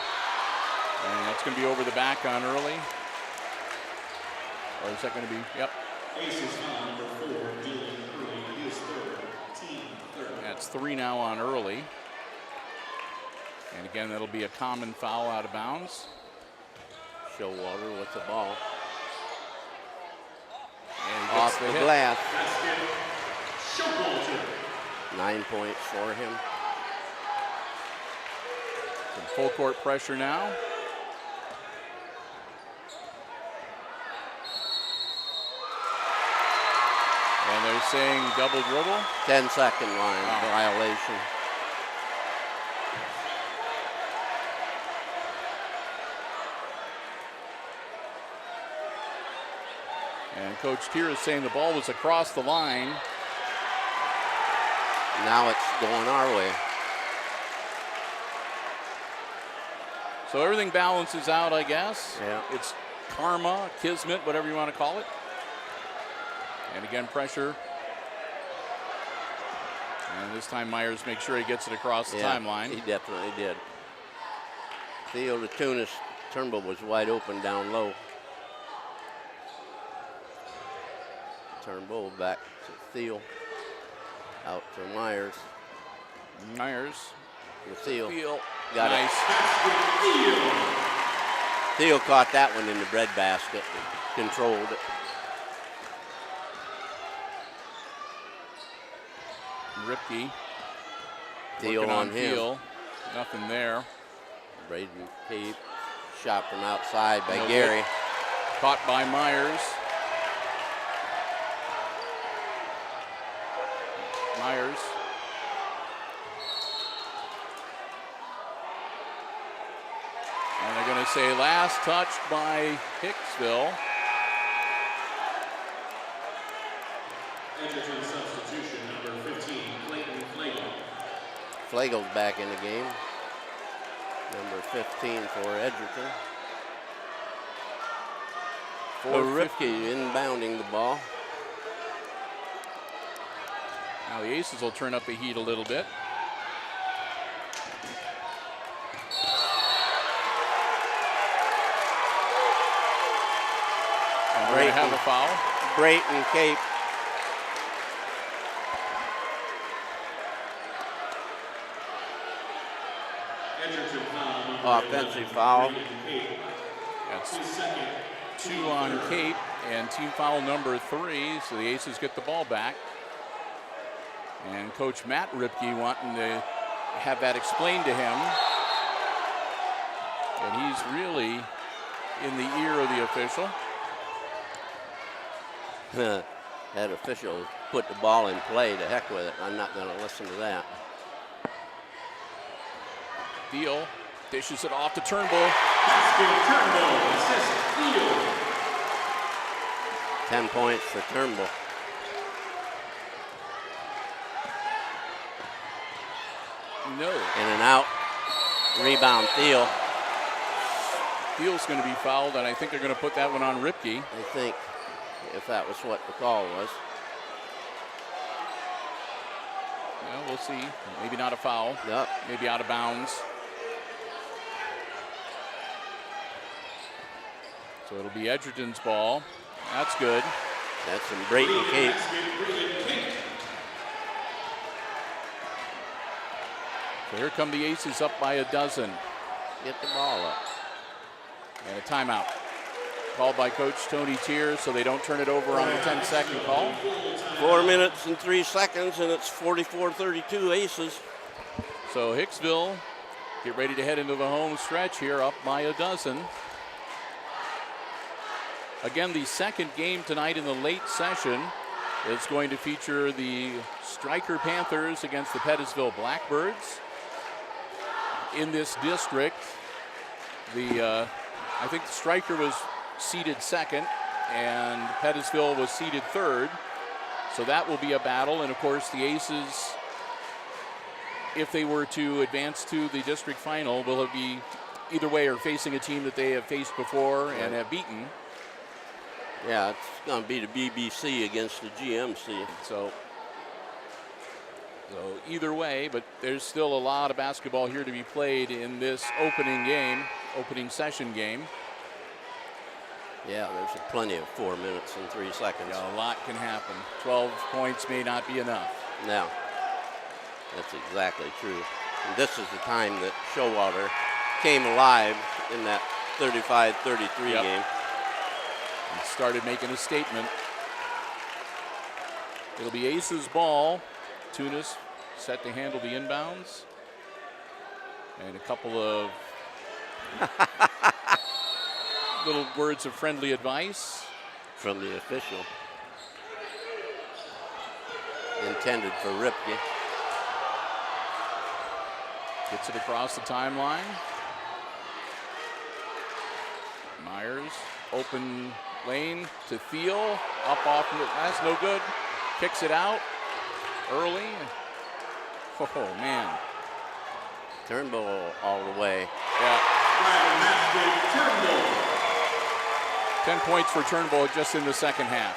And that's going to be over the back on Early. Or is that going to be, yep. Aces foul number 4, Dylan Early, his third, team third. That's 3 now on Early. And again, that'll be a common foul out of bounds. Showalter with the ball. And he Off gets the hit. glass. Showalter. 9 points for him. Some full court pressure now. And they're saying double dribble. 10-second line violation. And Coach Tier is saying the ball was across the line. Now it's going our way. So everything balances out, I guess. Yeah. It's karma, kismet, whatever you want to call it. And again, pressure. And this time Myers makes sure he gets it across the timeline. He definitely did. Theo to Tunis. Turnbull was wide open down low. Turnbull back to Thiel. Out to Myers. Myers. With Thiel. Thiel. Got nice. it. Thiel caught that one in the breadbasket and controlled it. Ripke. Thiel working on him. Thiel. Nothing there. Braden Cape. Shot from outside by No Gary. look. Caught by Myers. Myers. say last touched by Hicksville. Edgerton substitution, number 15, Clayton Flagel. Flagel's back in the game. Number 15 for Edgerton. Ripke inbounding the ball. Now the Aces will turn up the heat a little bit. And we're going to have a foul. Brayton Cape. Edgerton foul. Offensive foul. That's 2 on Cape and team foul number 3. So the Aces get the ball back. And Coach Matt Ripke wanting to have that explained to him. And he's really in the ear of the official. That official put the ball in play. To heck with it. I'm not going to listen to that. Deal dishes it off to Turnbull. Basket Turnbull, assist Field. 10 points for Turnbull. No. In and out. Rebound Thiel. Thiel's going to be fouled, and I think they're going to put that one on Ripke. I think, if that was what the call was. Well, we'll see. Maybe not a foul. Yep. Maybe out of bounds. So it'll be Edgerton's ball. That's good. That's from Brayton Cape. So here come the Aces up by 12. Get the ball up. And a timeout. Called by Coach Tony Tier, so they don't turn it over on the 10-second call. 4 minutes and 3 seconds, and it's 44-32 Aces. So Hicksville get ready to head into the home stretch here, up by 12. Again, the second game tonight in the late session is going to feature the Stryker Panthers against the Pettisville Blackbirds. In this district, I think the Stryker was seeded second and Pettisville was seeded third. So that will be a battle. And of course the Aces, if they were to advance to the district final, will be either way are facing a team that they have faced before and have beaten. Yeah, it's going to be the BBC against the GMC. So either way, but there's still a lot of basketball here to be played in this opening session game. Yeah, there's plenty of 4 minutes and 3 seconds. Yeah, a lot can happen. 12 points may not be enough. No, that's exactly true. And this is the time that Showalter came alive in that 35-33 game. And started making a statement. It'll be Aces ball. Tunis set to handle the inbounds. And a couple of little words of friendly advice from the official. Intended for Ripke. Gets it across the timeline. Myers, open lane to Thiel. Up off, that's no good. Kicks it out early. Oh, man. Turnbull all the way. Yeah. Turnbull. 10 points for Turnbull just in the second half.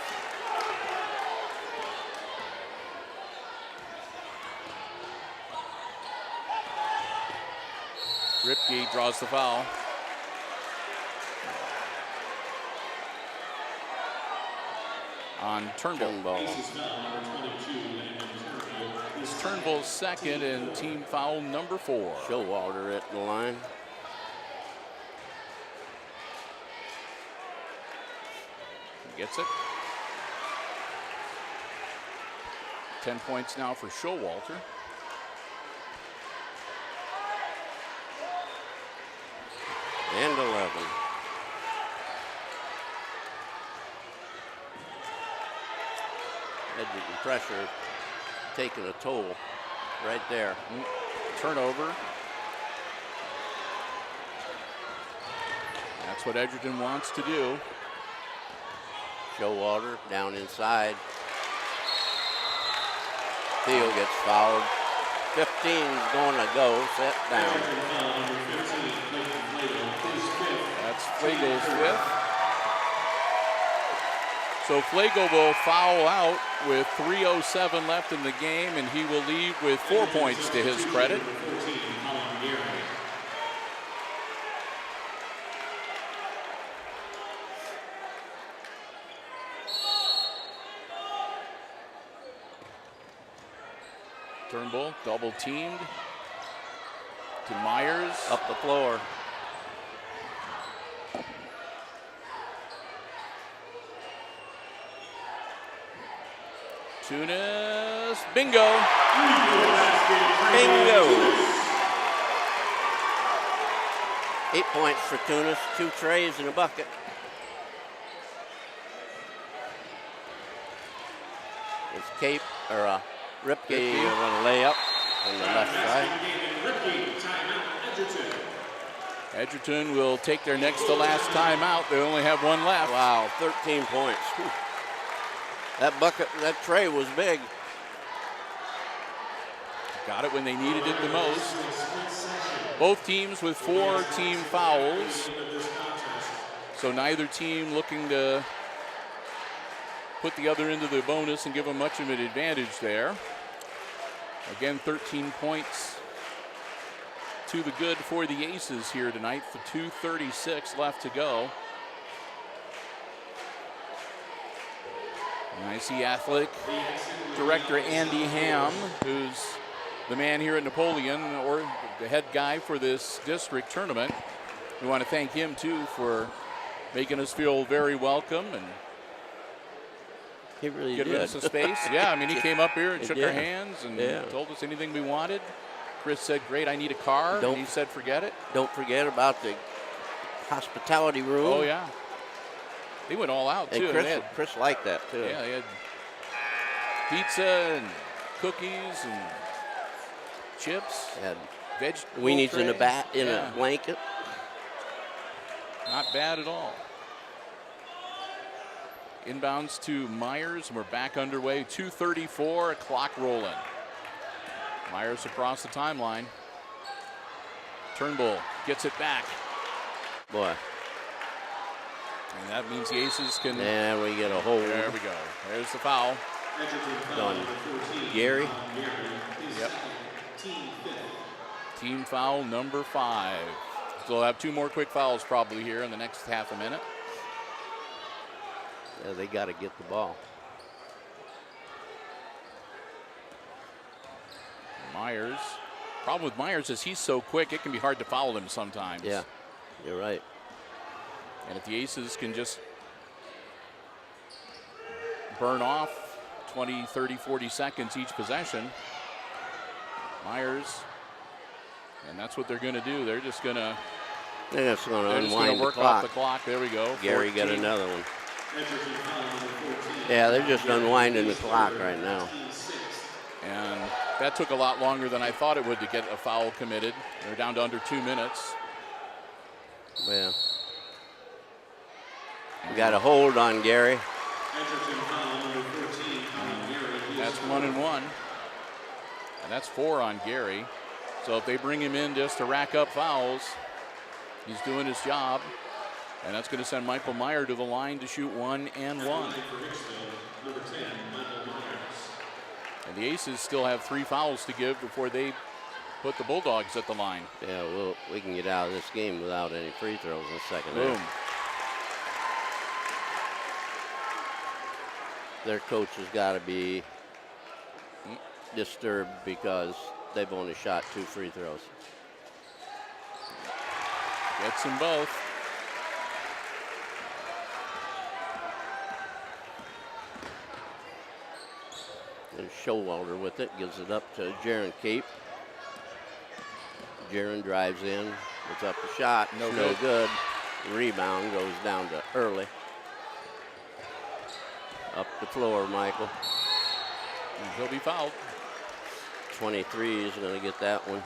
Ripke draws the foul. On Turnbull. It's Turnbull's second and team foul number 4. Showalter at the line. Gets it. 10 points now for Showalter. And 11. Edgerton pressure taking a toll right there. Turnover. That's what Edgerton wants to do. Showalter down inside. Theo gets fouled. 15 is going to go. Set down. That's Flago's fifth. So Flago will foul out with 3:07 left in the game, and he will leave with 4 points to his credit. Turnbull double teamed to Myers. Up the floor. Tunis, bingo. Bingo. 8 points for Tunis, 2 trays and a bucket. It's Cape, or Ripke on a layup on the left side. Edgerton will take their next to last timeout. They only have one left. Wow, 13 points. Whew. That bucket, that tray was big. Got it when they needed it the most. Both teams with 4 team fouls. So neither team looking to put the other into the bonus and give them much of an advantage there. Again, 13 points to the good for the Aces here tonight for 2:36 left to go. And I see athletic director Andy Ham, who's the man here at Napoleon, or the head guy for this district tournament. We want to thank him too for making us feel very welcome and he really giving did. us a space. Yeah, I mean, he came up here and shook our did. hands and Yeah. told us anything we wanted. Chris said, great, I need a car. And he said, forget it. Don't forget about the hospitality room. Oh, yeah. They went all out, And too. Chris liked that, too. Yeah, they had pizza and cookies and chips. Had vegetable weenies in a trays. in a blanket. Not bad at all. Inbounds to Myers, and we're back underway. 2:34, clock rolling. Myers across the timeline. Turnbull gets it back. Boy. And that means the Aces can. And we get a hold. There we go. There's the foul. On Gary. Yep. Team foul number 5. So they'll have 2 more quick fouls probably here in the next half a minute. Yeah, they got to get the ball. Myers. Problem with Myers is he's so quick, it can be hard to foul him sometimes. Yeah, you're right. And if the Aces can just burn off 20, 30, 40 seconds each possession, Myers, and that's what they're going to do. They're just going to unwind work the clock. off the clock. There we go. Gary 14. got another one. Yeah, they're just unwinding the clock right now. And that took a lot longer than I thought it would to get a foul committed. They're down to under 2 minutes. Yeah. We got a hold on Gary. That's 1 and 1. And that's 4 on Gary. So if they bring him in just to rack up fouls, he's doing his job. And that's going to send Michael Meyer to the line to shoot 1 and 1. And the Aces still have 3 fouls to give before they put the Bulldogs at the line. Yeah, well, we can get out of this game without any free throws in the second Boom. half. Their coach has got to be disturbed because they've only shot 2 free throws. Gets them both. There's Showalter with it, gives it up to Jaron Cape. Jaron drives in, puts up a shot, no good. Rebound goes down to Early. Up the floor, Michael. And he'll be fouled. 23 is going to get that one.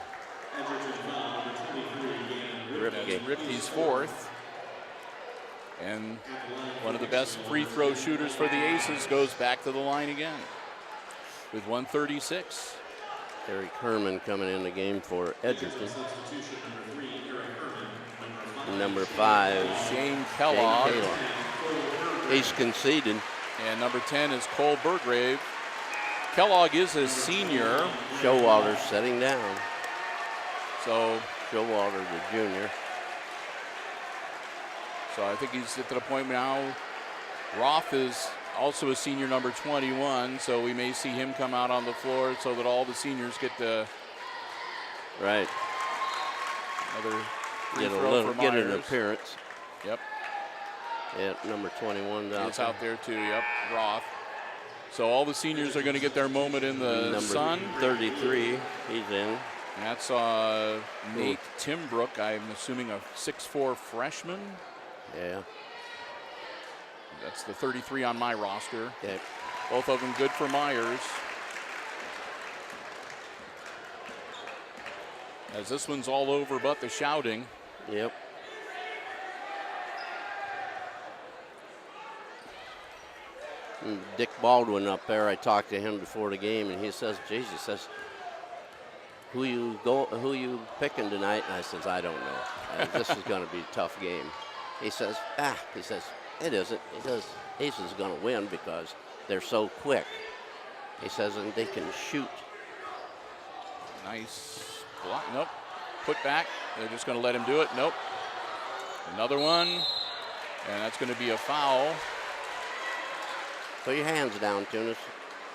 That's Ripke's 4th. And one of the best free throw shooters for the Aces goes back to the line again with 136. Eric Herman coming in the game for Edgerton. Number 5, Shane Kellogg. He's conceded. And number 10 is Cole Burgrave. Kellogg is a senior. Showalter setting down. So Showalter, the junior. So I think he's at the point now. Roth is also a senior, number 21, so we may see him come out on the floor so that all the seniors get to right. Another Get an appearance. Yep. Yeah, number 21 down. It's out there too. Yep, Roth. So all the seniors are going to get their moment in the sun. 33, he's in. That's Nate Timbrook. I'm assuming a 6'4" freshman. Yeah. That's the 33 on my roster. Okay. Both of them good for Myers. As this one's all over but the shouting. Yep. And Dick Baldwin up there, I talked to him before the game, and he says, "Geez," he says, who you picking tonight?" And I says, "I don't know. This is going to be a tough game." He says, "It isn't." He says, "Ace is going to win because they're so quick." He says, "And they can shoot." Nice block. Nope. Put back. They're just going to let him do it. Nope. Another one. And that's going to be a foul. Put your hands down, Tunis.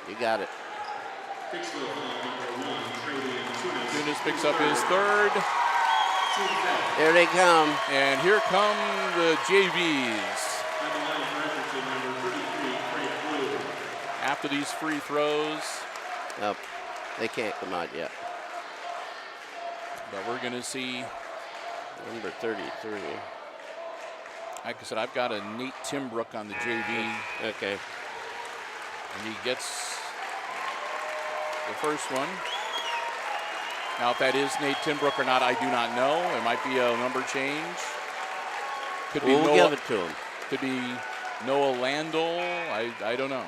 You got it. Tunis picks up his third. Here they come. And here come the JVs. After these free throws. Nope. They can't come out yet. But we're going to see. Number 33. Like I said, I've got a Nate Timbrook on the JV. Okay. And he gets the first one. Now, if that is Nate Timbrook or not, I do not know. It might be a number change. Could be We'll give it to him. Could be Noah Landell. I don't know.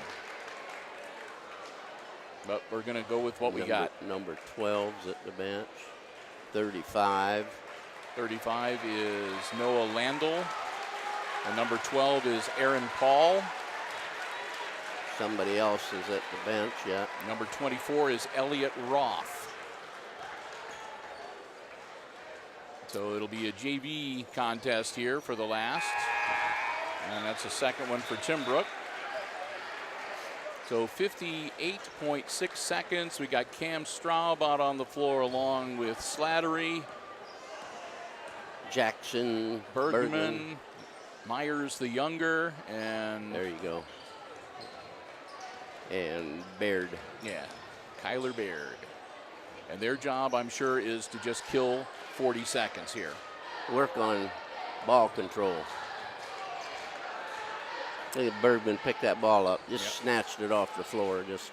But we're going to go with what we got. Number 12's at the bench. 35. 35 is Noah Landell. And number 12 is Aaron Paul. Somebody else is at the bench, yeah. Number 24 is Elliot Roth. So it'll be a JV contest here for the last. And that's the second one for Timbrook. So 58.6 seconds. We got Cam Straub out on the floor along with Slattery, Jackson, Bergman, Myers the younger, and there you go. And Baird. Yeah, Kyler Baird. And their job, I'm sure, is to just kill 40 seconds here. Work on ball control. Look at Bergman pick that ball up. Just snatched it off the floor. Just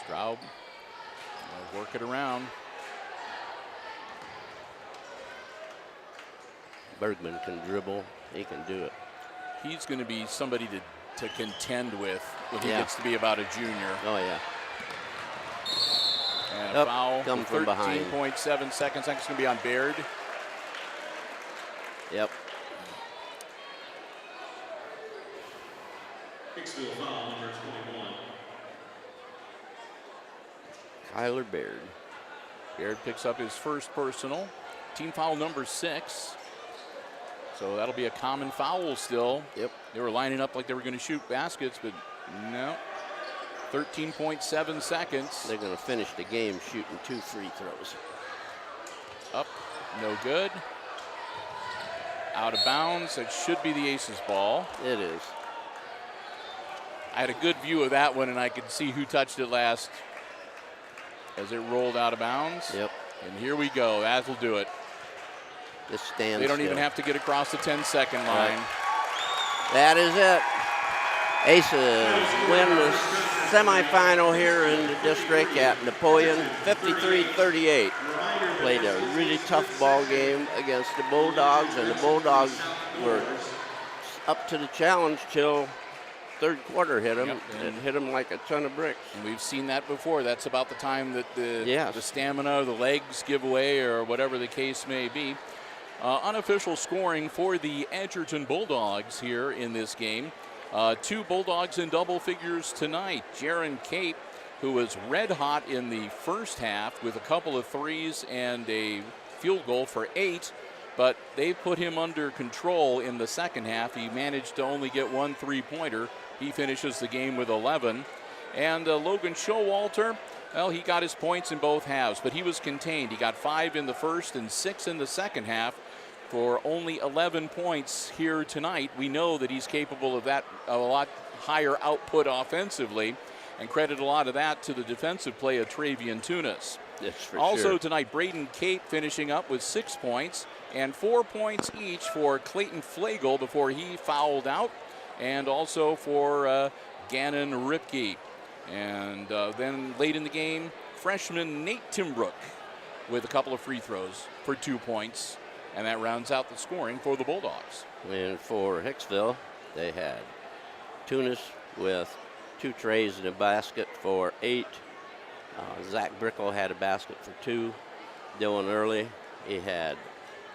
Straub work it around. Bergman can dribble. He can do it. He's going to be somebody to contend with when he gets to be about a junior. Oh, yeah. And a foul. Come from behind. 13.7 seconds. That's going to be on Baird. Yep. Hicksville foul number 21. Kyler Baird. Baird picks up his first personal. Team foul number 6. So that'll be a common foul still. Yep. They were lining up like they were going to shoot baskets, but no. 13.7 seconds. They're going to finish the game shooting 2 free throws. Up, no good. Out of bounds. It should be the Aces ball. It is. I had a good view of that one, and I could see who touched it last as it rolled out of bounds. Yep. And here we go. That will do it. Just stand They don't still. even have to get across the 10-second line. Right. That is it. Aces win the semifinal here in the district at Napoleon, 53-38. Played a really tough ball game against the Bulldogs, and the Bulldogs were up to the challenge till third quarter hit him. Yep. And hit him like a ton of bricks. And we've seen that before. That's about the time that the Yes. stamina, the legs give away, or whatever the case may be. Unofficial scoring for the Edgerton Bulldogs here in this game. 2 Bulldogs in double figures tonight. Jaron Cape, who was red hot in the first half with a couple of threes and a field goal for 8, but they put him under control in the second half. He managed to only get 1 3-pointer. He finishes the game with 11. And Logan Showalter, well, he got his points in both halves, but he was contained. He got 5 in the first and 6 in the second half for only 11 points here tonight. We know that he's capable of that, a lot higher output offensively, and credit a lot of that to the defensive play of Travian Tunis. Yes, for Also sure. tonight, Braden Cape finishing up with 6 points and 4 points each for Clayton Flagel before he fouled out, and also for Gannon Ripke. And then late in the game, freshman Nate Timbrook with a couple of free throws for 2 points, and that rounds out the scoring for the Bulldogs. And for Hicksville, they had Tunis with 2 trays in a basket for 8. Zach Brickle had a basket for 2. Dylan Early, he had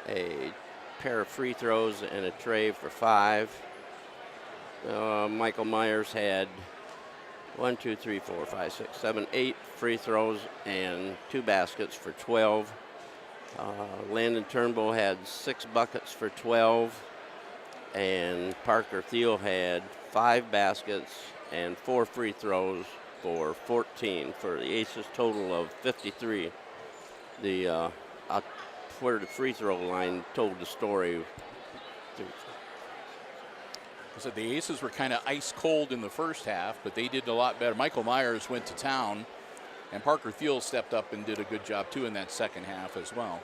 a pair of free throws and a tray for 5. Michael Myers had 1, 2, 3, 4, 5, 6, 7, 8 free throws and 2 baskets for 12. Landon Turnbull had 6 buckets for 12. And Parker Thiel had 5 baskets and 4 free throws for 14 for the Aces total of 53. Where the free throw line told the story. So the Aces were kind of ice cold in the first half, but they did a lot better. Michael Myers went to town, and Parker Thiel stepped up and did a good job too in that second half as well.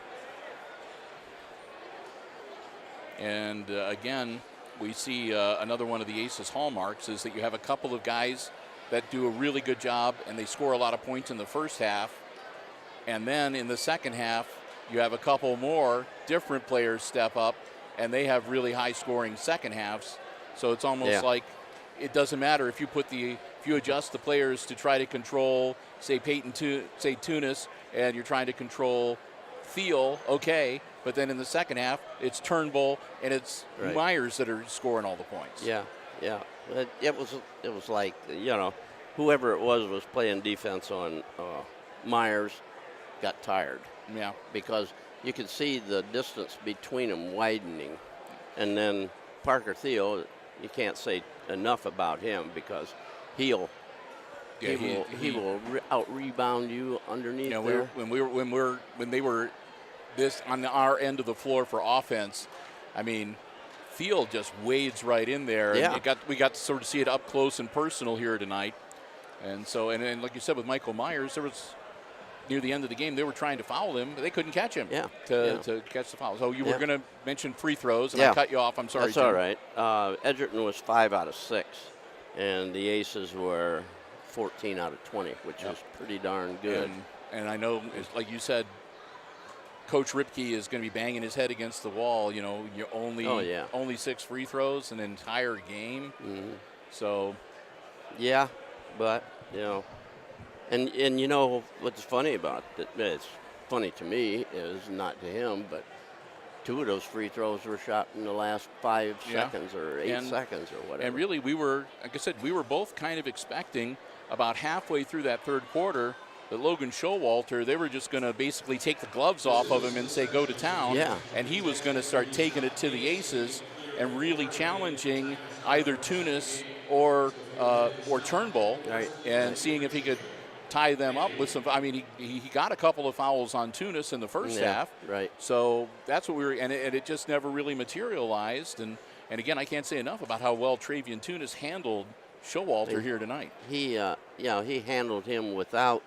And again, we see another one of the Aces hallmarks is that you have a couple of guys that do a really good job and they score a lot of points in the first half. And then in the second half, you have a couple more different players step up and they have really high scoring second halves. So it's almost like it doesn't matter if you adjust the players to try to control, say Tunis, and you're trying to control Thiel, okay, but then in the second half, it's Turnbull and it's Myers that are scoring all the points. Yeah. It was like, whoever it was playing defense on Myers got tired. Yeah. Because you could see the distance between them widening. And then Parker Thiel, you can't say enough about him because he will out rebound you underneath there. When they were this on our end of the floor for offense, I mean, Thiel just wades right in there. Yeah. And we got to sort of see it up close and personal here tonight. And so, and like you said with Michael Myers, there was near the end of the game, they were trying to foul him, but they couldn't catch him to catch the foul. So you were going to mention free throws, and I cut you off. I'm sorry, That's Jim. all right. Edgerton was 5 out of 6, and the Aces were 14 out of 20, which is pretty darn good. And I know, like you said, Coach Ripke is going to be banging his head against the wall. You're only 6 free throws an entire game. Mm-hmm. So, yeah, but and what's funny about it? It's funny to me is not to him, but 2 of those free throws were shot in the last 5 seconds or 8 seconds or whatever. And really, like I said, we were both kind of expecting about halfway through that third quarter that Logan Showalter, they were just going to basically take the gloves off of him and say, go to town. Yeah. And he was going to start taking it to the Aces and really challenging either Tunis or Turnbull and seeing if he could tie them up with some. I mean, he got a couple of fouls on Tunis in the first half. Right. So that's what we were, and it just never really materialized. And again, I can't say enough about how well Travian Tunis handled Showalter here tonight. He handled him without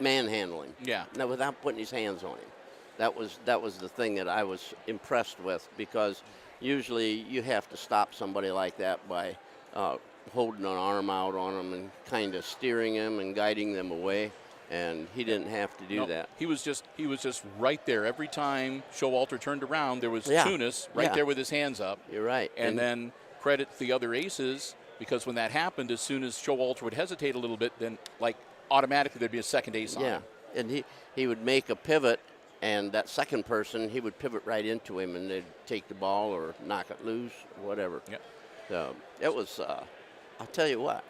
manhandling. Yeah. No, without putting his hands on him. That was the thing that I was impressed with, because usually you have to stop somebody like that by holding an arm out on them and kind of steering them and guiding them away. and he didn't have to do that. He was just right there. Every time Showalter turned around, there was Tunis right there with his hands up. You're right. And then credit the other aces, because when that happened, as soon as Showalter would hesitate a little bit, then like automatically there'd be a second ace on him. And he would make a pivot, and that second person, he would pivot right into him, and they'd take the ball or knock it loose, or whatever. Yep. So it was, I'll tell you what,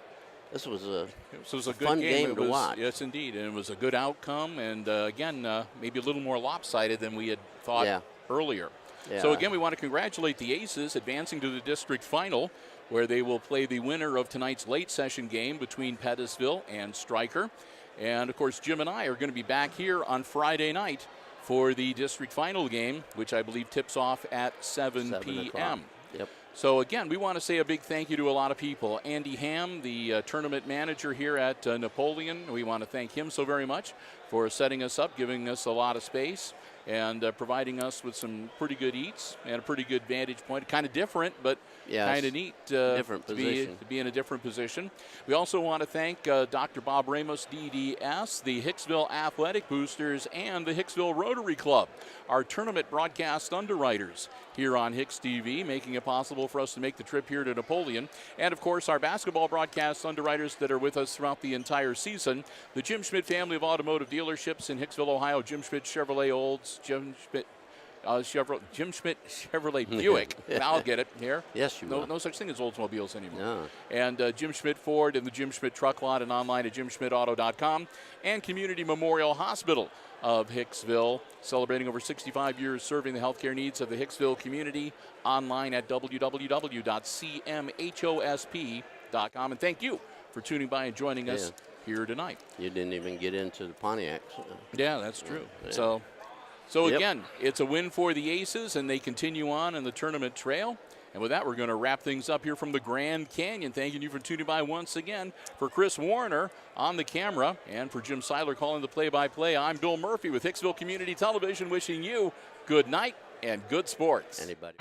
this was a good fun game to watch. Yes, indeed. And it was a good outcome. And, again, maybe a little more lopsided than we had thought earlier. Yeah. So, again, we want to congratulate the Aces advancing to the district final, where they will play the winner of tonight's late session game between Pettisville and Stryker. And, of course, Jim and I are going to be back here on Friday night for the district final game, which I believe tips off at 7 p.m. Yep. So, again, we want to say a big thank you to a lot of people. Andy Ham, the tournament manager here at Napoleon, we want to thank him so very much for setting us up, giving us a lot of space, and providing us with some pretty good eats and a pretty good vantage point. Kind of different, but kind of neat to be in a different position. We also want to thank Dr. Bob Ramos, DDS, the Hicksville Athletic Boosters, and the Hicksville Rotary Club, our tournament broadcast underwriters here on HIX-TV, making it possible for us to make the trip here to Napoleon. And, of course, our basketball broadcast underwriters that are with us throughout the entire season, the Jim Schmidt family of automotive dealerships in Hicksville, Ohio, Jim Schmidt Chevrolet Olds, Jim Schmidt Chevrolet Buick. I'll get it here. Yes, you will. No such thing as Oldsmobiles anymore. No. And Jim Schmidt Ford and the Jim Schmidt Truck Lot, and online at jimschmidtauto.com. And Community Memorial Hospital of Hicksville, celebrating over 65 years serving the healthcare needs of the Hicksville community, online at www.cmhosp.com. And thank you for tuning by and joining us here tonight. You didn't even get into the Pontiacs. Yeah, that's true. Yeah. So again, it's a win for the Aces, and they continue on in the tournament trail. And with that, we're going to wrap things up here from the Grand Canyon. Thanking you for tuning by once again. For Chris Warner on the camera, and for Jim Seiler calling the play-by-play, I'm Bill Murphy with Hicksville Community Television, wishing you good night and good sports. Anybody.